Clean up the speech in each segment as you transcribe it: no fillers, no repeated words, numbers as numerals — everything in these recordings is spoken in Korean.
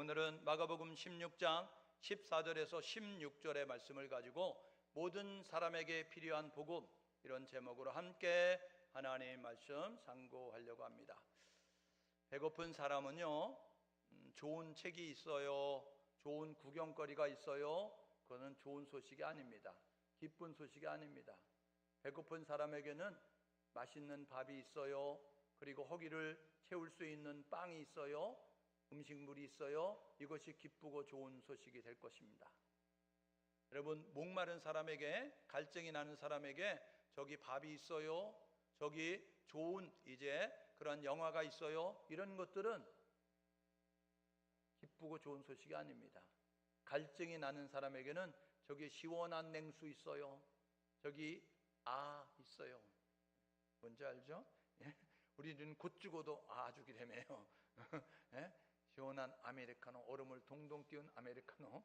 오늘은 마가복음 16장 14절에서 16절의 말씀을 가지고 모든 사람에게 필요한 복음, 이런 제목으로 함께 하나님 말씀 상고하려고 합니다. 배고픈 사람은요, 좋은 책이 있어요, 좋은 구경거리가 있어요, 그거는 좋은 소식이 아닙니다. 기쁜 소식이 아닙니다. 배고픈 사람에게는 맛있는 밥이 있어요, 그리고 허기를 채울 수 있는 빵이 있어요, 음식물이 있어요, 이것이 기쁘고 좋은 소식이 될 것입니다. 여러분, 목마른 사람에게, 갈증이 나는 사람에게 저기 밥이 있어요, 저기 좋은 그런 영화가 있어요, 이런 것들은 기쁘고 좋은 소식이 아닙니다. 갈증이 나는 사람에게는 저기 시원한 냉수 있어요, 저기 있어요. 뭔지 알죠? 우리는 곧 죽어도 죽이래매요. 시원한 아메리카노, 얼음을 동동 띄운 아메리카노,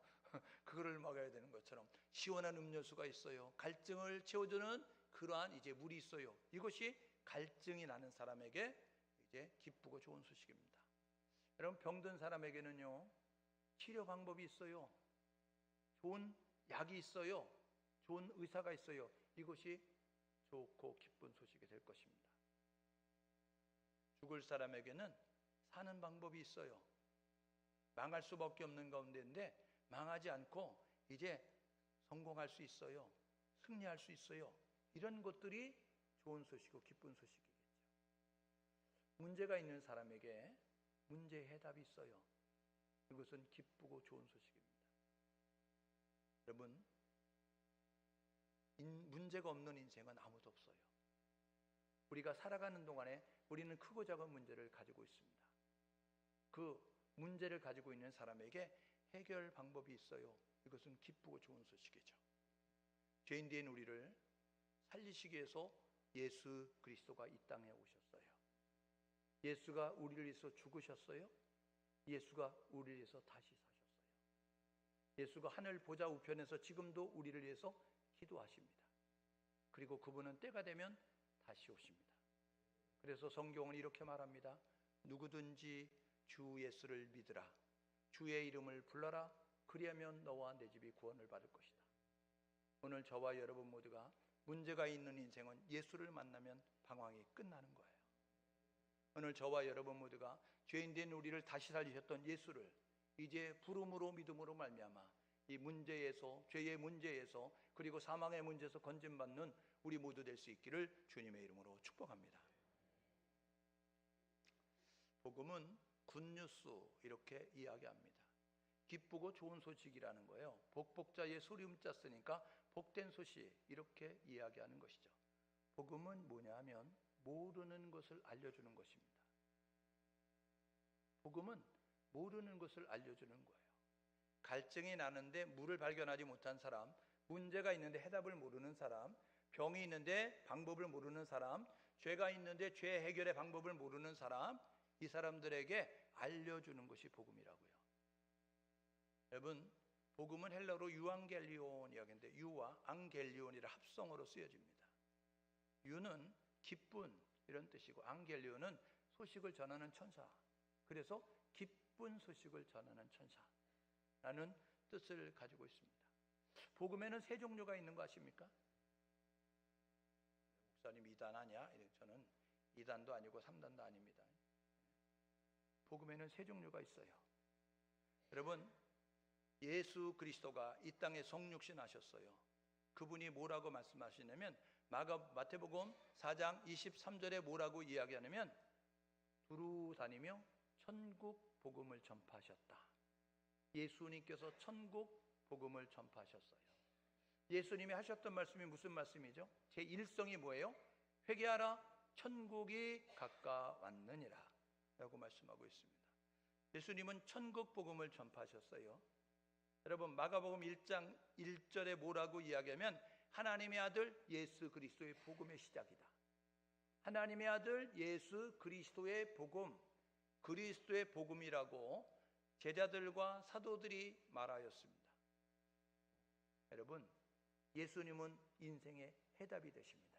그거를 먹어야 되는 것처럼 시원한 음료수가 있어요. 갈증을 채워주는 그러한 물이 있어요. 이것이 갈증이 나는 사람에게 기쁘고 좋은 소식입니다. 여러분, 병든 사람에게는요, 치료 방법이 있어요. 좋은 약이 있어요. 좋은 의사가 있어요. 이것이 좋고 기쁜 소식이 될 것입니다. 죽을 사람에게는 사는 방법이 있어요. 망할 수밖에 없는 가운데인데 망하지 않고 성공할 수 있어요. 승리할 수 있어요. 이런 것들이 좋은 소식이고 기쁜 소식이겠죠. 문제가 있는 사람에게 문제의 해답이 있어요. 이것은 기쁘고 좋은 소식입니다. 여러분, 문제가 없는 인생은 아무도 없어요. 우리가 살아가는 동안에 우리는 크고 작은 문제를 가지고 있습니다. 그 문제를 가지고 있는 사람에게 해결 방법이 있어요. 이것은 기쁘고 좋은 소식이죠. 죄인 된 우리를 살리시기 위해서 예수 그리스도가 이 땅에 오셨어요. 예수가 우리를 위해서 죽으셨어요. 예수가 우리를 위해서 다시 사셨어요. 예수가 하늘 보좌 우편에서 지금도 우리를 위해서 기도하십니다. 그리고 그분은 때가 되면 다시 오십니다. 그래서 성경은 이렇게 말합니다. 누구든지 주 예수를 믿으라. 주의 이름을 불러라. 그리하면 너와 내 집이 구원을 받을 것이다. 오늘 저와 여러분 모두가 문제가 있는 인생은 예수를 만나면 방황이 끝나는 거예요. 오늘 저와 여러분 모두가 죄인 된 우리를 다시 살리셨던 예수를 이제 부름으로 믿음으로 말미암아 이 문제에서, 죄의 문제에서, 그리고 사망의 문제에서 건짐받는 우리 모두 될 수 있기를 주님의 이름으로 축복합니다. 복음은 굿뉴스, 이렇게 이야기합니다. 기쁘고 좋은 소식이라는 거예요. 복복자의 소리음자 쓰니까 복된 소식, 이렇게 이야기하는 것이죠. 복음은 뭐냐 하면 모르는 것을 알려주는 것입니다. 복음은 모르는 것을 알려주는 거예요. 갈증이 나는데 물을 발견하지 못한 사람, 문제가 있는데 해답을 모르는 사람, 병이 있는데 방법을 모르는 사람, 죄가 있는데 죄 해결의 방법을 모르는 사람, 이 사람들에게 알려주는 것이 복음이라고요. 여러분, 복음은 헬라어로 유앙겔리온 이야기인데 유와 앙겔리온이라 합성어로 쓰여집니다. 유는 기쁜, 이런 뜻이고 앙겔리온은 소식을 전하는 천사, 그래서 기쁜 소식을 전하는 천사라는 뜻을 가지고 있습니다. 복음에는 세 종류가 있는 거 아십니까? 목사님 2단 아니야? 저는 2단도 아니고 3단도 아닙니다. 복음에는 세 종류가 있어요. 여러분, 예수 그리스도가 이 땅에 성육신 하셨어요. 그분이 뭐라고 말씀하시냐면 마태복음 4장 23절에 뭐라고 이야기하냐면 두루 다니며 천국 복음을 전파하셨다. 예수님께서 천국 복음을 전파하셨어요. 예수님이 하셨던 말씀이 무슨 말씀이죠? 제 일성이 뭐예요? 회개하라, 천국이 가까웠느니라 라고 말씀하고 있습니다. 예수님은 천국 복음을 전파하셨어요. 여러분, 마가복음 1장 1절에 뭐라고 이야기하면 하나님의 아들 예수 그리스도의 복음의 시작이다. 하나님의 아들 예수 그리스도의 복음, 그리스도의 복음이라고 제자들과 사도들이 말하였습니다. 여러분, 예수님은 인생의 해답이 되십니다.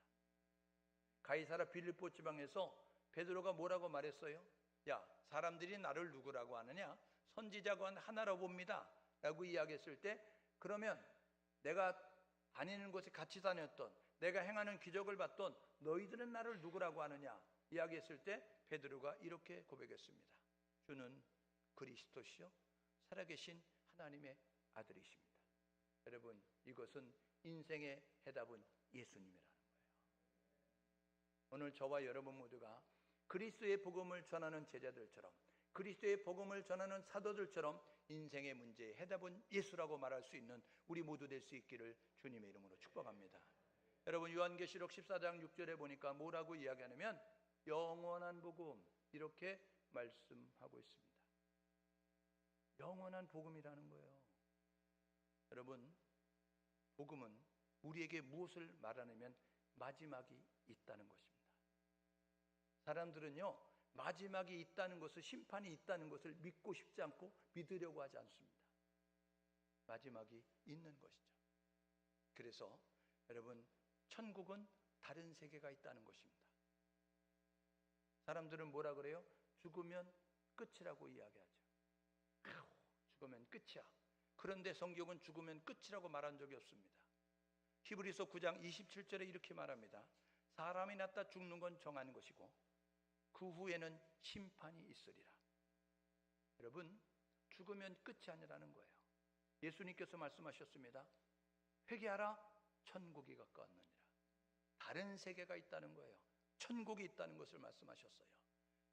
가이사라 빌립보 지방에서 베드로가 뭐라고 말했어요? 야, 사람들이 나를 누구라고 하느냐? 선지자건 하나로 봅니다 라고 이야기했을 때, 그러면 내가 다니는 곳에 같이 다녔던, 내가 행하는 기적을 봤던 너희들은 나를 누구라고 하느냐 이야기했을 때 베드로가 이렇게 고백했습니다. 주는 그리스도시요 살아계신 하나님의 아들이십니다. 여러분, 이것은 인생의 해답은 예수님이라는 거예요. 오늘 저와 여러분 모두가 그리스도의 복음을 전하는 제자들처럼, 그리스도의 복음을 전하는 사도들처럼 인생의 문제의 해답은 예수라고 말할 수 있는 우리 모두 될 수 있기를 주님의 이름으로 축복합니다. 여러분, 요한계시록 14장 6절에 보니까 뭐라고 이야기하냐면 영원한 복음 이렇게 말씀하고 있습니다. 영원한 복음이라는 거예요. 여러분, 복음은 우리에게 무엇을 말하냐면 마지막이 있다는 것입니다. 사람들은요, 마지막이 있다는 것을, 심판이 있다는 것을 믿고 싶지 않고 믿으려고 하지 않습니다. 마지막이 있는 것이죠. 그래서 여러분, 천국은 다른 세계가 있다는 것입니다. 사람들은 뭐라 그래요? 죽으면 끝이라고 이야기하죠. 죽으면 끝이야. 그런데 성경은 죽으면 끝이라고 말한 적이 없습니다. 히브리서 9장 27절에 이렇게 말합니다. 사람이 낳다 죽는 건 정한 것이고 그 후에는 심판이 있으리라. 여러분, 죽으면 끝이 아니라는 거예요. 예수님께서 말씀하셨습니다. 회개하라, 천국이 가까웠느니라. 다른 세계가 있다는 거예요. 천국이 있다는 것을 말씀하셨어요.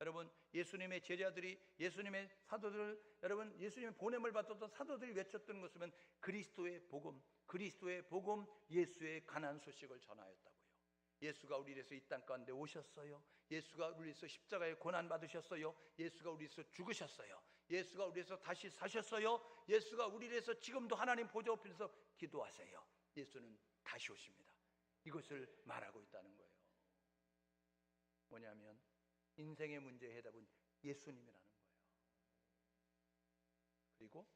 여러분, 예수님의 제자들이, 예수님의 사도들, 여러분 예수님의 보냄을 받았던 사도들이 외쳤던 것은 그리스도의 복음, 그리스도의 복음, 예수의 가난 소식을 전하였다고요. 예수가 우리 위해서 이 땅 가운데 오셨어요. 예수가 우리 위해서 십자가에 고난 받으셨어요. 예수가 우리 위해서 죽으셨어요. 예수가 우리 위해서 다시 사셨어요. 예수가 우리 위해서 지금도 하나님 보좌 앞에서 기도하세요. 예수는 다시 오십니다. 이것을 말하고 있다는 거예요. 뭐냐면 인생의 문제의 해답은 예수님이라는 거예요. 그리고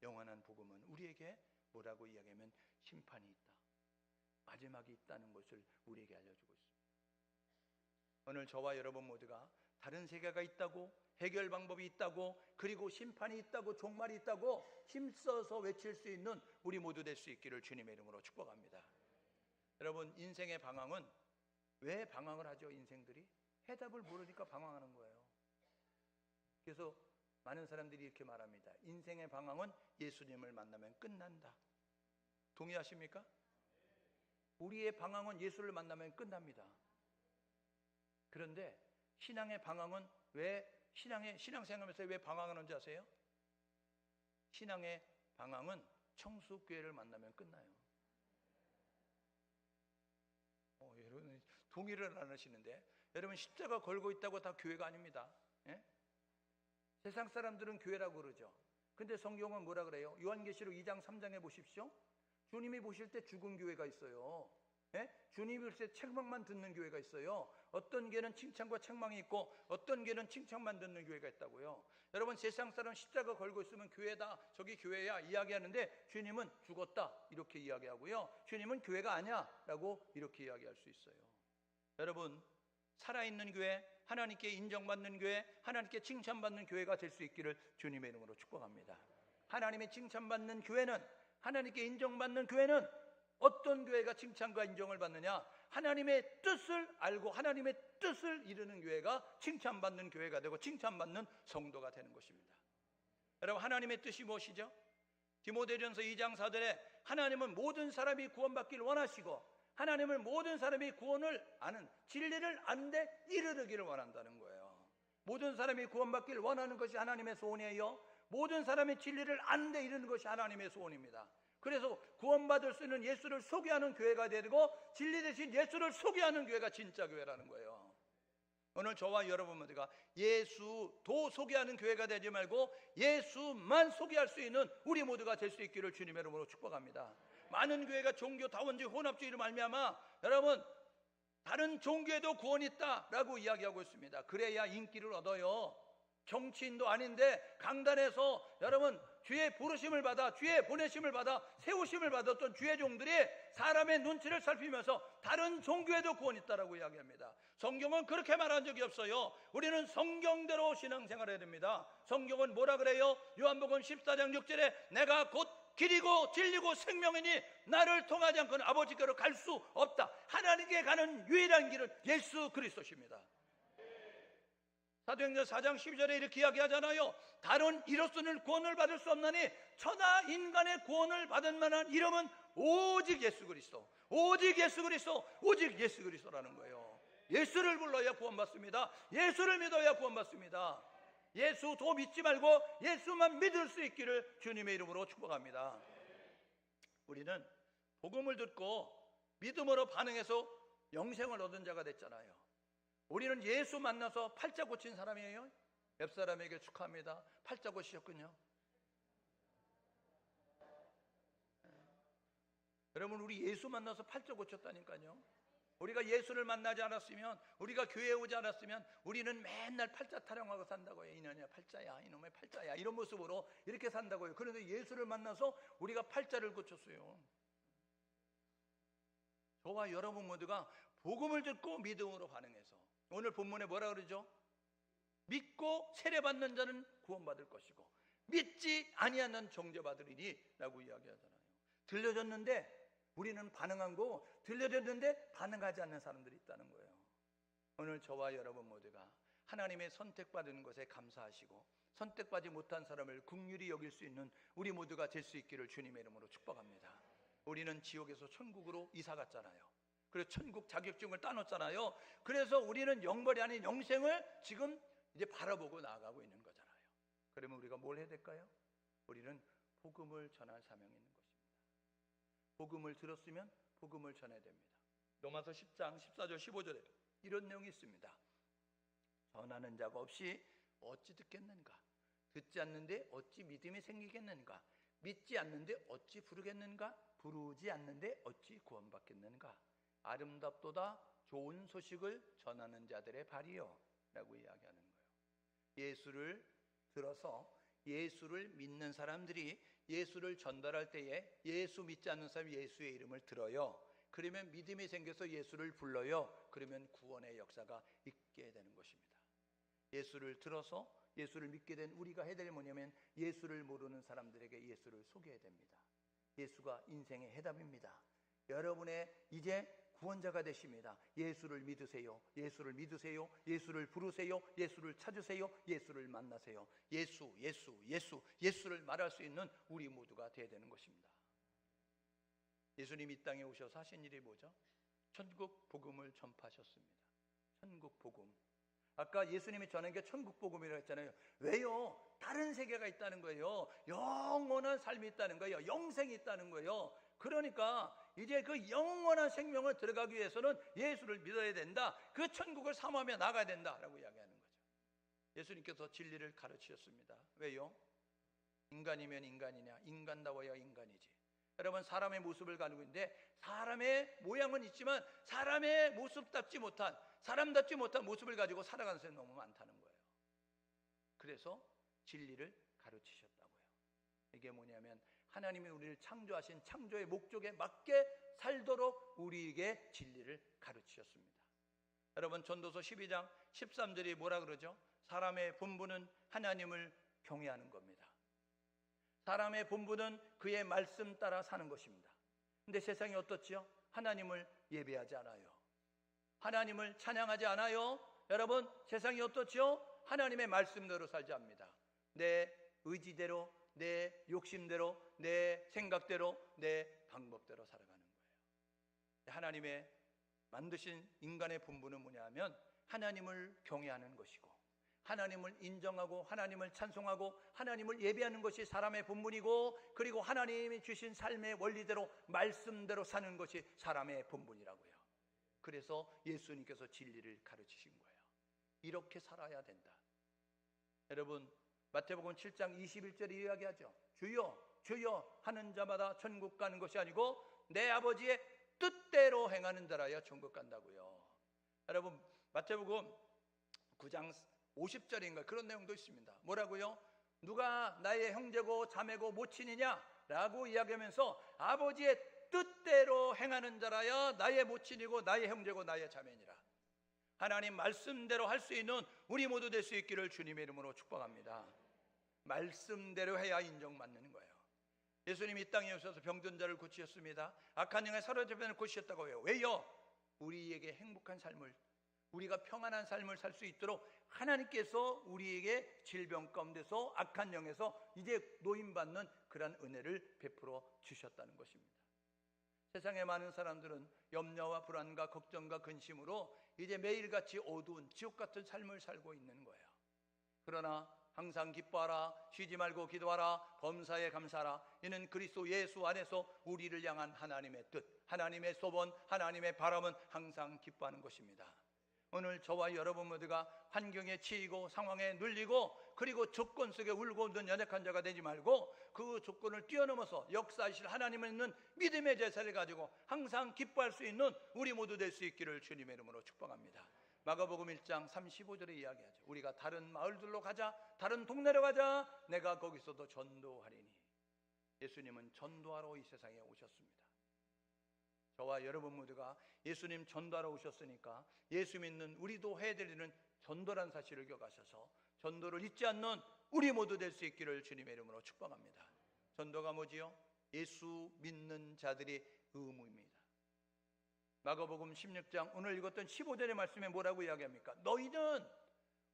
영원한 복음은 우리에게 뭐라고 이야기하면 심판이 있다, 마지막이 있다는 것을 우리에게 알려주고 있습니다. 오늘 저와 여러분 모두가 다른 세계가 있다고, 해결 방법이 있다고, 그리고 심판이 있다고, 종말이 있다고 힘써서 외칠 수 있는 우리 모두 될 수 있기를 주님의 이름으로 축복합니다. 여러분, 인생의 방황은 왜 방황을 하죠? 인생들이 해답을 모르니까 방황하는 거예요. 그래서 많은 사람들이 이렇게 말합니다. 인생의 방황은 예수님을 만나면 끝난다. 동의하십니까? 우리의 방황은 예수를 만나면 끝납니다. 그런데 신앙의 방황은 왜, 신앙생활하면서 왜 방황하는지 아세요? 신앙의 방황은 청수교회를 만나면 끝나요. 여러분 동의를 안 하시는데, 여러분 십자가 걸고 있다고 다 교회가 아닙니다. 예? 세상 사람들은 교회라고 그러죠. 근데 성경은 뭐라 그래요? 요한계시록 2장 3장에 보십시오. 주님이 보실 때 죽은 교회가 있어요. 예? 주님이 보실 때 책망만 듣는 교회가 있어요. 어떤 교회는 칭찬과 책망이 있고 어떤 교회는 칭찬만 듣는 교회가 있다고요. 여러분, 세상 사람 십자가 걸고 있으면 교회다, 저기 교회야 이야기하는데 주님은 죽었다 이렇게 이야기하고요. 주님은 교회가 아니야 라고 이렇게 이야기할 수 있어요. 여러분, 살아있는 교회, 하나님께 인정받는 교회, 하나님께 칭찬받는 교회가 될 수 있기를 주님의 이름으로 축복합니다. 하나님의 칭찬받는 교회는, 하나님께 인정받는 교회는 어떤 교회가 칭찬과 인정을 받느냐? 하나님의 뜻을 알고 하나님의 뜻을 이루는 교회가 칭찬받는 교회가 되고 칭찬받는 성도가 되는 것입니다. 여러분, 하나님의 뜻이 무엇이죠? 디모데전서 2장 4절에 하나님은 모든 사람이 구원받기를 원하시고 하나님을 모든 사람이 구원을 아는, 진리를 아는데 이르르기를 원한다는 거예요. 모든 사람이 구원받기를 원하는 것이 하나님의 소원이에요. 모든 사람이 진리를 아는데 이르는 것이 하나님의 소원입니다. 그래서 구원받을 수 있는 예수를 소개하는 교회가 되고 진리 대신 예수를 소개하는 교회가 진짜 교회라는 거예요. 오늘 저와 여러분 모두가 예수도 소개하는 교회가 되지 말고 예수만 소개할 수 있는 우리 모두가 될 수 있기를 주님의 이름으로 축복합니다. 많은 교회가 종교 다원주의 혼합주의로 말미암아 여러분 다른 종교에도 구원이 있다라고 이야기하고 있습니다. 그래야 인기를 얻어요. 정치인도 아닌데 강단에서 여러분 주의 부르심을 받아 주의 보내심을 받아 세우심을 받았던 주의 종들이 사람의 눈치를 살피면서 다른 종교에도 구원이 있다라고 이야기합니다. 성경은 그렇게 말한 적이 없어요. 우리는 성경대로 신앙생활해야 됩니다. 성경은 뭐라 그래요? 요한복음 14장 6절에 내가 곧 길이고 진리고 생명이니 나를 통하지 않고는 아버지께로 갈 수 없다. 하나님께 가는 유일한 길은 예수 그리스도십니다. 사도행전 4장 12절에 이렇게 이야기하잖아요. 다른 이로서는 구원을 받을 수 없나니 천하 인간의 구원을 받을 만한 이름은 오직 예수 그리스도, 오직 예수 그리스도, 오직 예수 그리스도라는 거예요. 예수를 불러야 구원받습니다. 예수를 믿어야 구원받습니다. 예수 도 믿지 말고 예수만 믿을 수 있기를 주님의 이름으로 축복합니다. 우리는 복음을 듣고 믿음으로 반응해서 영생을 얻은 자가 됐잖아요. 우리는 예수 만나서 팔자 고친 사람이에요. 옆 사람에게 축하합니다. 팔자 고치셨군요. 여러분, 우리 예수 만나서 팔자 고쳤다니까요. 우리가 예수를 만나지 않았으면, 우리가 교회에 오지 않았으면 우리는 맨날 팔자 타령하고 산다고요. 이년이야 팔자야, 이놈의 팔자야, 이런 모습으로 이렇게 산다고요. 그런데 예수를 만나서 우리가 팔자를 고쳤어요. 저와 여러분 모두가 복음을 듣고 믿음으로 반응해서, 오늘 본문에 뭐라 그러죠? 믿고 세례받는 자는 구원받을 것이고 믿지 아니하는 정죄받으리니 라고 이야기하잖아요. 들려졌는데 우리는 반응한 거고, 들려졌는데 반응하지 않는 사람들이 있다는 거예요. 오늘 저와 여러분 모두가 하나님의 선택받은 것에 감사하시고 선택받지 못한 사람을 긍휼히 여길 수 있는 우리 모두가 될 수 있기를 주님의 이름으로 축복합니다. 우리는 지옥에서 천국으로 이사 갔잖아요. 그래서 천국 자격증을 따놓잖아요. 그래서 우리는 영벌이 아닌 영생을 지금 이제 바라보고 나아가고 있는 거잖아요. 그러면 우리가 뭘 해야 될까요? 우리는 복음을 전할 사명이 있는 것입니다. 복음을 들었으면 복음을 전해야 됩니다. 로마서 10장 14절 15절에 이런 내용이 있습니다. 전하는 자가 없이 어찌 듣겠는가? 듣지 않는데 어찌 믿음이 생기겠는가? 믿지 않는데 어찌 부르겠는가? 부르지 않는데 어찌 구원받겠는가? 아름답도다 좋은 소식을 전하는 자들의 발이요 라고 이야기하는 거예요. 예수를 들어서 예수를 믿는 사람들이 예수를 전달할 때에 예수 믿지 않는 사람이 예수의 이름을 들어요. 그러면 믿음이 생겨서 예수를 불러요. 그러면 구원의 역사가 있게 되는 것입니다. 예수를 들어서 예수를 믿게 된 우리가 해야 될 뭐냐면 예수를 모르는 사람들에게 예수를 소개해야 됩니다. 예수가 인생의 해답입니다. 여러분의 이제 구원자가 되십니다. 예수를 믿으세요. 예수를 믿으세요. 예수를 부르세요. 예수를 찾으세요. 예수를 만나세요. 예수, 예수, 예수, 예수를 말할 수 있는 우리 모두가 되어야 되는 것입니다. 예수님이 이 땅에 오셔서 하신 일이 뭐죠? 천국 복음을 전파하셨습니다. 천국 복음. 아까 예수님이 전한 게 천국 복음이라고 했잖아요. 왜요? 다른 세계가 있다는 거예요. 영원한 삶이 있다는 거예요. 영생이 있다는 거예요. 그러니까 이제 그 영원한 생명을 들어가기 위해서는 예수를 믿어야 된다. 그 천국을 사모하며 나가야 된다라고 이야기하는 거죠. 예수님께서 진리를 가르치셨습니다. 왜요? 인간이면 인간이냐? 인간다워야 인간이지. 여러분, 사람의 모습을 가지고 있는데 사람의 모양은 있지만 사람의 모습답지 못한, 사람답지 못한 모습을 가지고 살아가는 사람이 너무 많다는 거예요. 그래서 진리를 가르치셨다고요. 이게 뭐냐면 하나님이 우리를 창조하신 창조의 목적에 맞게 살도록 우리에게 진리를 가르치셨습니다. 여러분, 전도서 12장 13절이 뭐라 그러죠? 사람의 본분은 하나님을 경외하는 겁니다. 사람의 본분은 그의 말씀 따라 사는 것입니다. 근데 세상이 어떻지요? 하나님을 예배하지 않아요. 하나님을 찬양하지 않아요. 여러분, 세상이 어떻지요? 하나님의 말씀대로 살지 않습니다. 내 의지대로, 내 욕심대로, 내 생각대로, 내 방법대로 살아가는 거예요. 하나님의 만드신 인간의 본분은 뭐냐 하면 하나님을 경외하는 것이고, 하나님을 인정하고 하나님을 찬송하고 하나님을 예배하는 것이 사람의 본분이고, 그리고 하나님이 주신 삶의 원리대로 말씀대로 사는 것이 사람의 본분이라고요. 그래서 예수님께서 진리를 가르치신 거예요. 이렇게 살아야 된다. 여러분, 마태복음 7장 21절에 이야기하죠. 주여 주여 하는 자마다 천국 가는 것이 아니고 내 아버지의 뜻대로 행하는 자라야 천국 간다고요. 여러분, 마태복음 9장 50절인가 그런 내용도 있습니다. 뭐라고요? 누가 나의 형제고 자매고 모친이냐? 라고 이야기하면서 아버지의 뜻대로 행하는 자라야 나의 모친이고 나의 형제고 나의 자매니라. 하나님 말씀대로 할 수 있는 우리 모두 될 수 있기를 주님의 이름으로 축복합니다. 말씀대로 해야 인정받는 거예요. 예수님이 이 땅에 오셔서 병든 자를 고치셨습니다. 악한 영에 사로잡힌 자를 고치셨다고 해요. 왜요? 우리에게 행복한 삶을, 우리가 평안한 삶을 살 수 있도록 하나님께서 우리에게 질병 가운데서 악한 영에서 이제 노임받는 그러한 은혜를 베풀어 주셨다는 것입니다. 세상의 많은 사람들은 염려와 불안과 걱정과 근심으로 이제 매일같이 어두운 지옥 같은 삶을 살고 있는 거예요. 그러나 항상 기뻐하라, 쉬지 말고 기도하라, 범사에 감사하라. 이는 그리스도 예수 안에서 우리를 향한 하나님의 뜻, 하나님의 소원, 하나님의 바람은 항상 기뻐하는 것입니다. 오늘 저와 여러분 모두가 환경에 치이고 상황에 눌리고 그리고 조건 속에 울고 웃는 연약한 자가 되지 말고 그 조건을 뛰어넘어서 역사하실 하나님을 있는 믿음의 제사를 가지고 항상 기뻐할 수 있는 우리 모두 될 수 있기를 주님의 이름으로 축복합니다. 마가복음 1장 35절에 이야기하죠. 우리가 다른 마을들로 가자, 다른 동네로 가자, 내가 거기서도 전도하리니. 예수님은 전도하러 이 세상에 오셨습니다. 저와 여러분 모두가 예수님 전도하러 오셨으니까 예수 믿는 우리도 해야 될 일은 전도란 사실을 기억하셔서 전도를 잊지 않는 우리 모두 될 수 있기를 주님의 이름으로 축복합니다. 전도가 뭐지요? 예수 믿는 자들의 의무입니다. 마가복음 16장 오늘 읽었던 15절의 말씀에 뭐라고 이야기합니까? 너희는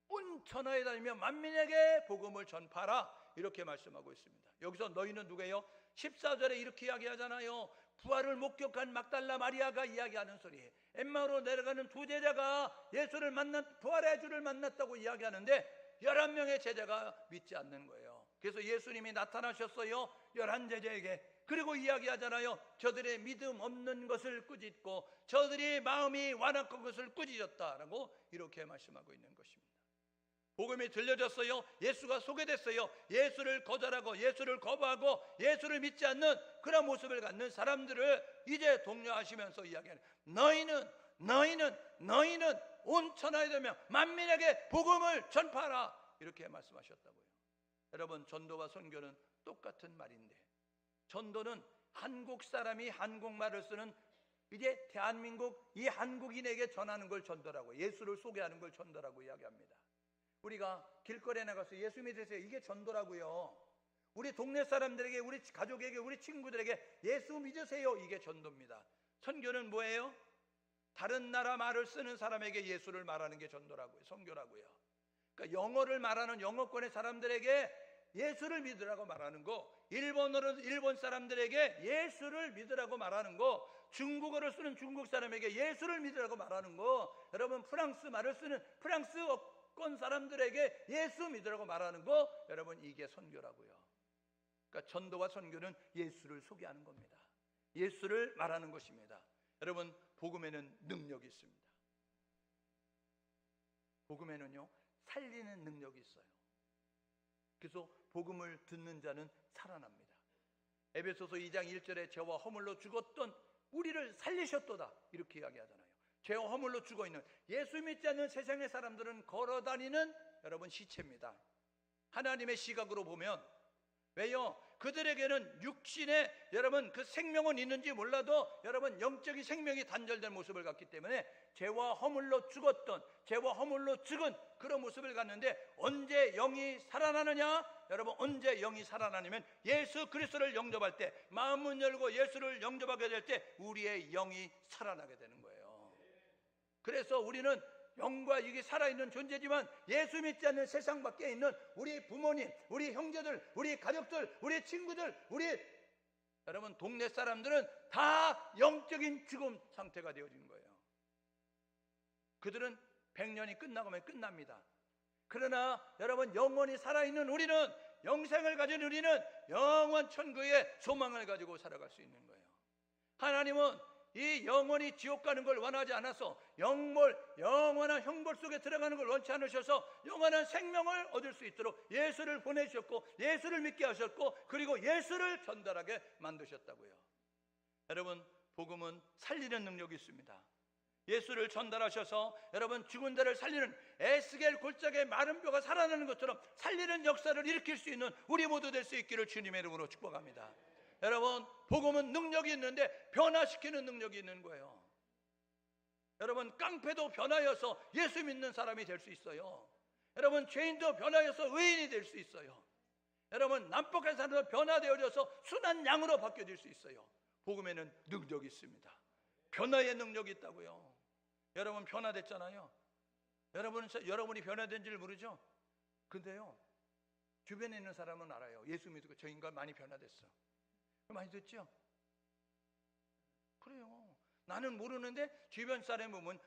온 천하에 다니며 만민에게 복음을 전파하라, 이렇게 말씀하고 있습니다. 여기서 너희는 누구예요? 14절에 이렇게 이야기하잖아요. 부활을 목격한 막달라 마리아가 이야기하는 소리예요. 엠마오로 내려가는 두 제자가 예수를 부활의 주를 만났다고 이야기하는데 11명의 제자가 믿지 않는 거예요. 그래서 예수님이 나타나셨어요, 11제자에게. 그리고 이야기하잖아요. 저들의 믿음 없는 것을 꾸짖고 저들이 마음이 완악한 것을 꾸짖었다라고 이렇게 말씀하고 있는 것입니다. 복음이 들려졌어요. 예수가 소개됐어요. 예수를 거절하고 예수를 거부하고 예수를 믿지 않는 그런 모습을 갖는 사람들을 이제 독려하시면서 이야기하는, 너희는 온 천하에 되며 만민에게 복음을 전파하라, 이렇게 말씀하셨다고요. 여러분, 전도와 선교는 똑같은 말인데, 전도는 한국 사람이 한국말을 쓰는 이제 대한민국 이 한국인에게 전하는 걸 전도라고, 예수를 소개하는 걸 전도라고 이야기합니다. 우리가 길거리에 나가서 예수 믿으세요, 이게 전도라고요. 우리 동네 사람들에게, 우리 가족에게, 우리 친구들에게 예수 믿으세요, 이게 전도입니다. 선교는 뭐예요? 다른 나라 말을 쓰는 사람에게 예수를 말하는 게 전도라고요, 선교라고요. 그러니까 영어를 말하는 영어권의 사람들에게 예수를 믿으라고 말하는 거, 일본어로 일본 사람들에게 예수를 믿으라고 말하는 거, 중국어를 쓰는 중국 사람에게 예수를 믿으라고 말하는 거, 여러분 프랑스 말을 쓰는 프랑스권 사람들에게 예수 믿으라고 말하는 거, 여러분 이게 선교라고요. 그러니까 전도와 선교는 예수를 소개하는 겁니다. 예수를 말하는 것입니다. 여러분, 복음에는 능력이 있습니다. 복음에는요, 살리는 능력이 있어요. 그래서 복음을 듣는 자는 살아납니다. 에베소서 2장 1절에 죄와 허물로 죽었던 우리를 살리셨도다, 이렇게 이야기하잖아요. 죄와 허물로 죽어있는, 예수 믿지 않는 세상의 사람들은 걸어다니는 여러분 시체입니다. 하나님의 시각으로 보면, 왜요? 그들에게는 육신에 여러분 그 생명은 있는지 몰라도 여러분 영적인 생명이 단절된 모습을 갖기 때문에 죄와 허물로 죽었던, 죄와 허물로 죽은 그런 모습을 갖는데, 언제 영이 살아나느냐? 여러분, 언제 영이 살아나냐면 예수 그리스도를 영접할 때, 마음문 열고 예수를 영접하게 될 때 우리의 영이 살아나게 되는 거예요. 그래서 우리는 영과 육이 살아있는 존재지만 예수 믿지 않는 세상 밖에 있는 우리 부모님, 우리 형제들, 우리 가족들, 우리 친구들, 우리 여러분 동네 사람들은 다 영적인 죽음 상태가 되어진 거예요. 그들은 100년이 끝나고면 끝납니다. 그러나 여러분, 영원히 살아있는 우리는, 영생을 가진 우리는 영원 천국의 소망을 가지고 살아갈 수 있는 거예요. 하나님은 이 영원히 지옥 가는 걸 원하지 않아서 영원한 형벌 속에 들어가는 걸 원치 않으셔서 영원한 생명을 얻을 수 있도록 예수를 보내주셨고, 예수를 믿게 하셨고, 그리고 예수를 전달하게 만드셨다고요. 여러분, 복음은 살리는 능력이 있습니다. 예수를 전달하셔서 여러분 죽은 자를 살리는 에스겔 골짜기의 마른 뼈가 살아나는 것처럼 살리는 역사를 일으킬 수 있는 우리 모두 될 수 있기를 주님의 이름으로 축복합니다. 여러분 복음은 능력이 있는데 변화시키는 능력이 있는 거예요. 여러분 깡패도 변화여서 예수 믿는 사람이 될 수 있어요. 여러분 죄인도 변화여서 의인이 될 수 있어요. 여러분 난폭한 사람도 변화되어져서 순한 양으로 바뀌어질 수 있어요. 복음에는 능력이 있습니다. 변화의 능력이 있다고요. 여러분 변화됐잖아요. 여러분이 변화된 줄 모르죠? 근데요 주변에 있는 사람은 알아요. 예수 믿고 저 인간 많이 변화됐어. 많이 듣죠? 그래요. 나는 모르는데 주변 사람이 보면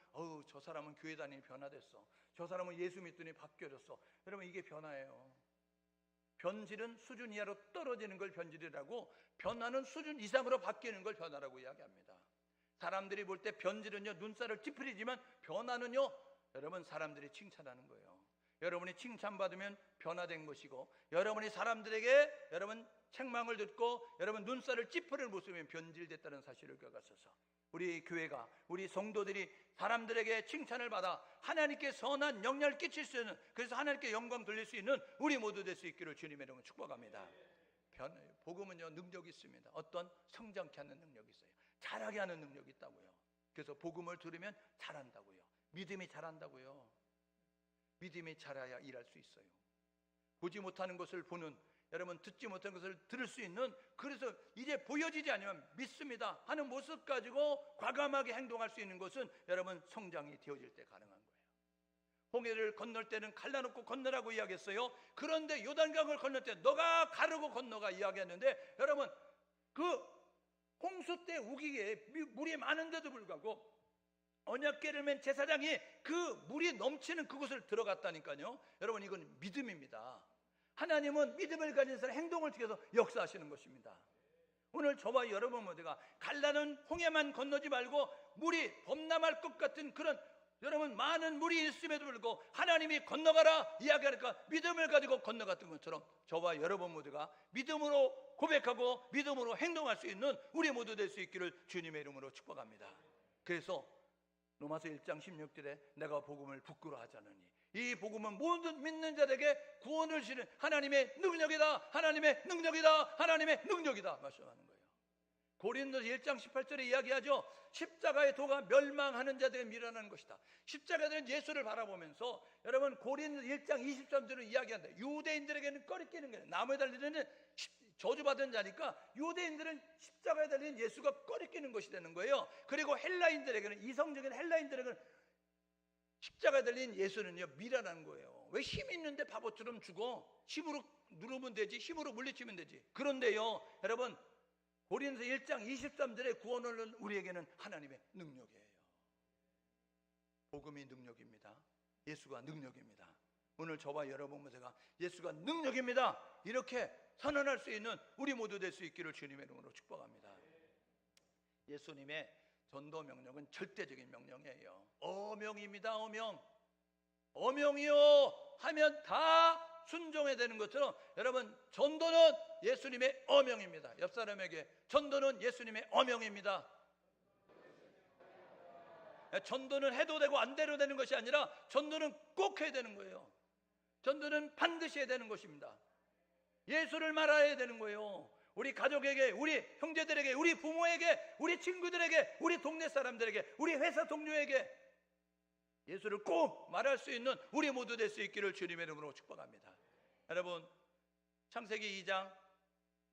저 사람은 교회 다니니 변화됐어. 저 사람은 예수 믿더니 바뀌어졌어. 여러분 이게 변화예요. 변질은 수준 이하로 떨어지는 걸 변질이라고, 변화는 수준 이상으로 바뀌는 걸 변화라고 이야기합니다. 사람들이 볼 때 변질은요 눈살을 찌푸리지만 변화는요 여러분 사람들이 칭찬하는 거예요. 여러분이 칭찬받으면 변화된 것이고, 여러분이 사람들에게 여러분 책망을 듣고 여러분 눈살을 찌푸리는 모습이면 변질됐다는 사실을 껴가셔서 우리 교회가, 우리 성도들이 사람들에게 칭찬을 받아 하나님께 선한 영향을 끼칠 수 있는, 그래서 하나님께 영광 돌릴 수 있는 우리 모두 될 수 있기를 주님의 이름으로 축복합니다. 복음은요 능력이 있습니다. 어떤 성장케 하는 능력이 있어요. 자라게 하는 능력이 있다고요. 그래서 복음을 들으면 자란다고요. 믿음이 자란다고요. 믿음이 자라야 일할 수 있어요. 보지 못하는 것을 보는, 여러분 듣지 못한 것을 들을 수 있는, 그래서 이제 보여지지 않으면 믿습니다 하는 모습 가지고 과감하게 행동할 수 있는 것은 여러분 성장이 되어질 때 가능한 거예요. 홍해를 건널 때는 갈라놓고 건너라고 이야기했어요. 그런데 요단강을 건널 때 너가 가르고 건너가 이야기했는데, 여러분 그 홍수 때 우기에 물이 많은데도 불구하고 언약궤를 맨 제사장이 그 물이 넘치는 그곳을 들어갔다니까요. 여러분 이건 믿음입니다. 하나님은 믿음을 가진 사람 행동을 통해서 역사하시는 것입니다. 오늘 저와 여러분 모두가 갈라는 홍해만 건너지 말고 물이 범람할 것 같은 그런 여러분 많은 물이 있음에도 불구하고 하나님이 건너가라 이야기하니까 믿음을 가지고 건너갔던 것처럼 저와 여러분 모두가 믿음으로 고백하고 믿음으로 행동할 수 있는 우리 모두 될 수 있기를 주님의 이름으로 축복합니다. 그래서 로마서 1장 16절에 내가 복음을 부끄러워하지 않으니 이 복음은 모든 믿는 자에게 구원을 주시는 하나님의 능력이다, 하나님의 능력이다, 하나님의 능력이다 말씀하는 거예요. 고린도서 1장 18절에 이야기하죠. 십자가의 도가 멸망하는 자들에게 미련한 것이다. 십자가는 예수를 바라보면서 여러분 고린도서 1장 23절을 이야기한다. 유대인들에게는 꺼리끼는 거예요. 나무에 달리는 저주받은 자니까 유대인들은 십자가에 달린 예수가 꺼리끼는 것이 되는 거예요. 그리고 헬라인들에게는, 이성적인 헬라인들에게는 십자가에 달린 예수는요 미련한 거예요. 왜 힘 있는데 바보처럼 죽어? 힘으로 누르면 되지, 힘으로 물리치면 되지. 그런데요 여러분 고린도서 1장 23절의 구원을 우리에게는 하나님의 능력이에요. 복음이 능력입니다. 예수가 능력입니다. 오늘 저와 여러분 모두가 예수가 능력입니다 이렇게 선언할 수 있는 우리 모두 될 수 있기를 주님의 이름으로 축복합니다. 예수님의 전도 명령은 절대적인 명령이에요. 어명입니다. 어명이요 하면 다 순종해야 되는 것처럼 여러분 전도는 예수님의 어명입니다. 옆 사람에게 전도는 예수님의 어명입니다. 전도는 해도 되고 안 돼도 되는 것이 아니라 전도는 꼭 해야 되는 거예요. 전도는 반드시 해야 되는 것입니다. 예수를 말해야 되는 거예요. 우리 가족에게, 우리 형제들에게, 우리 부모에게, 우리 친구들에게, 우리 동네 사람들에게, 우리 회사 동료에게 예수를 꼭 말할 수 있는 우리 모두 될 수 있기를 주님의 이름으로 축복합니다. 여러분 창세기 2장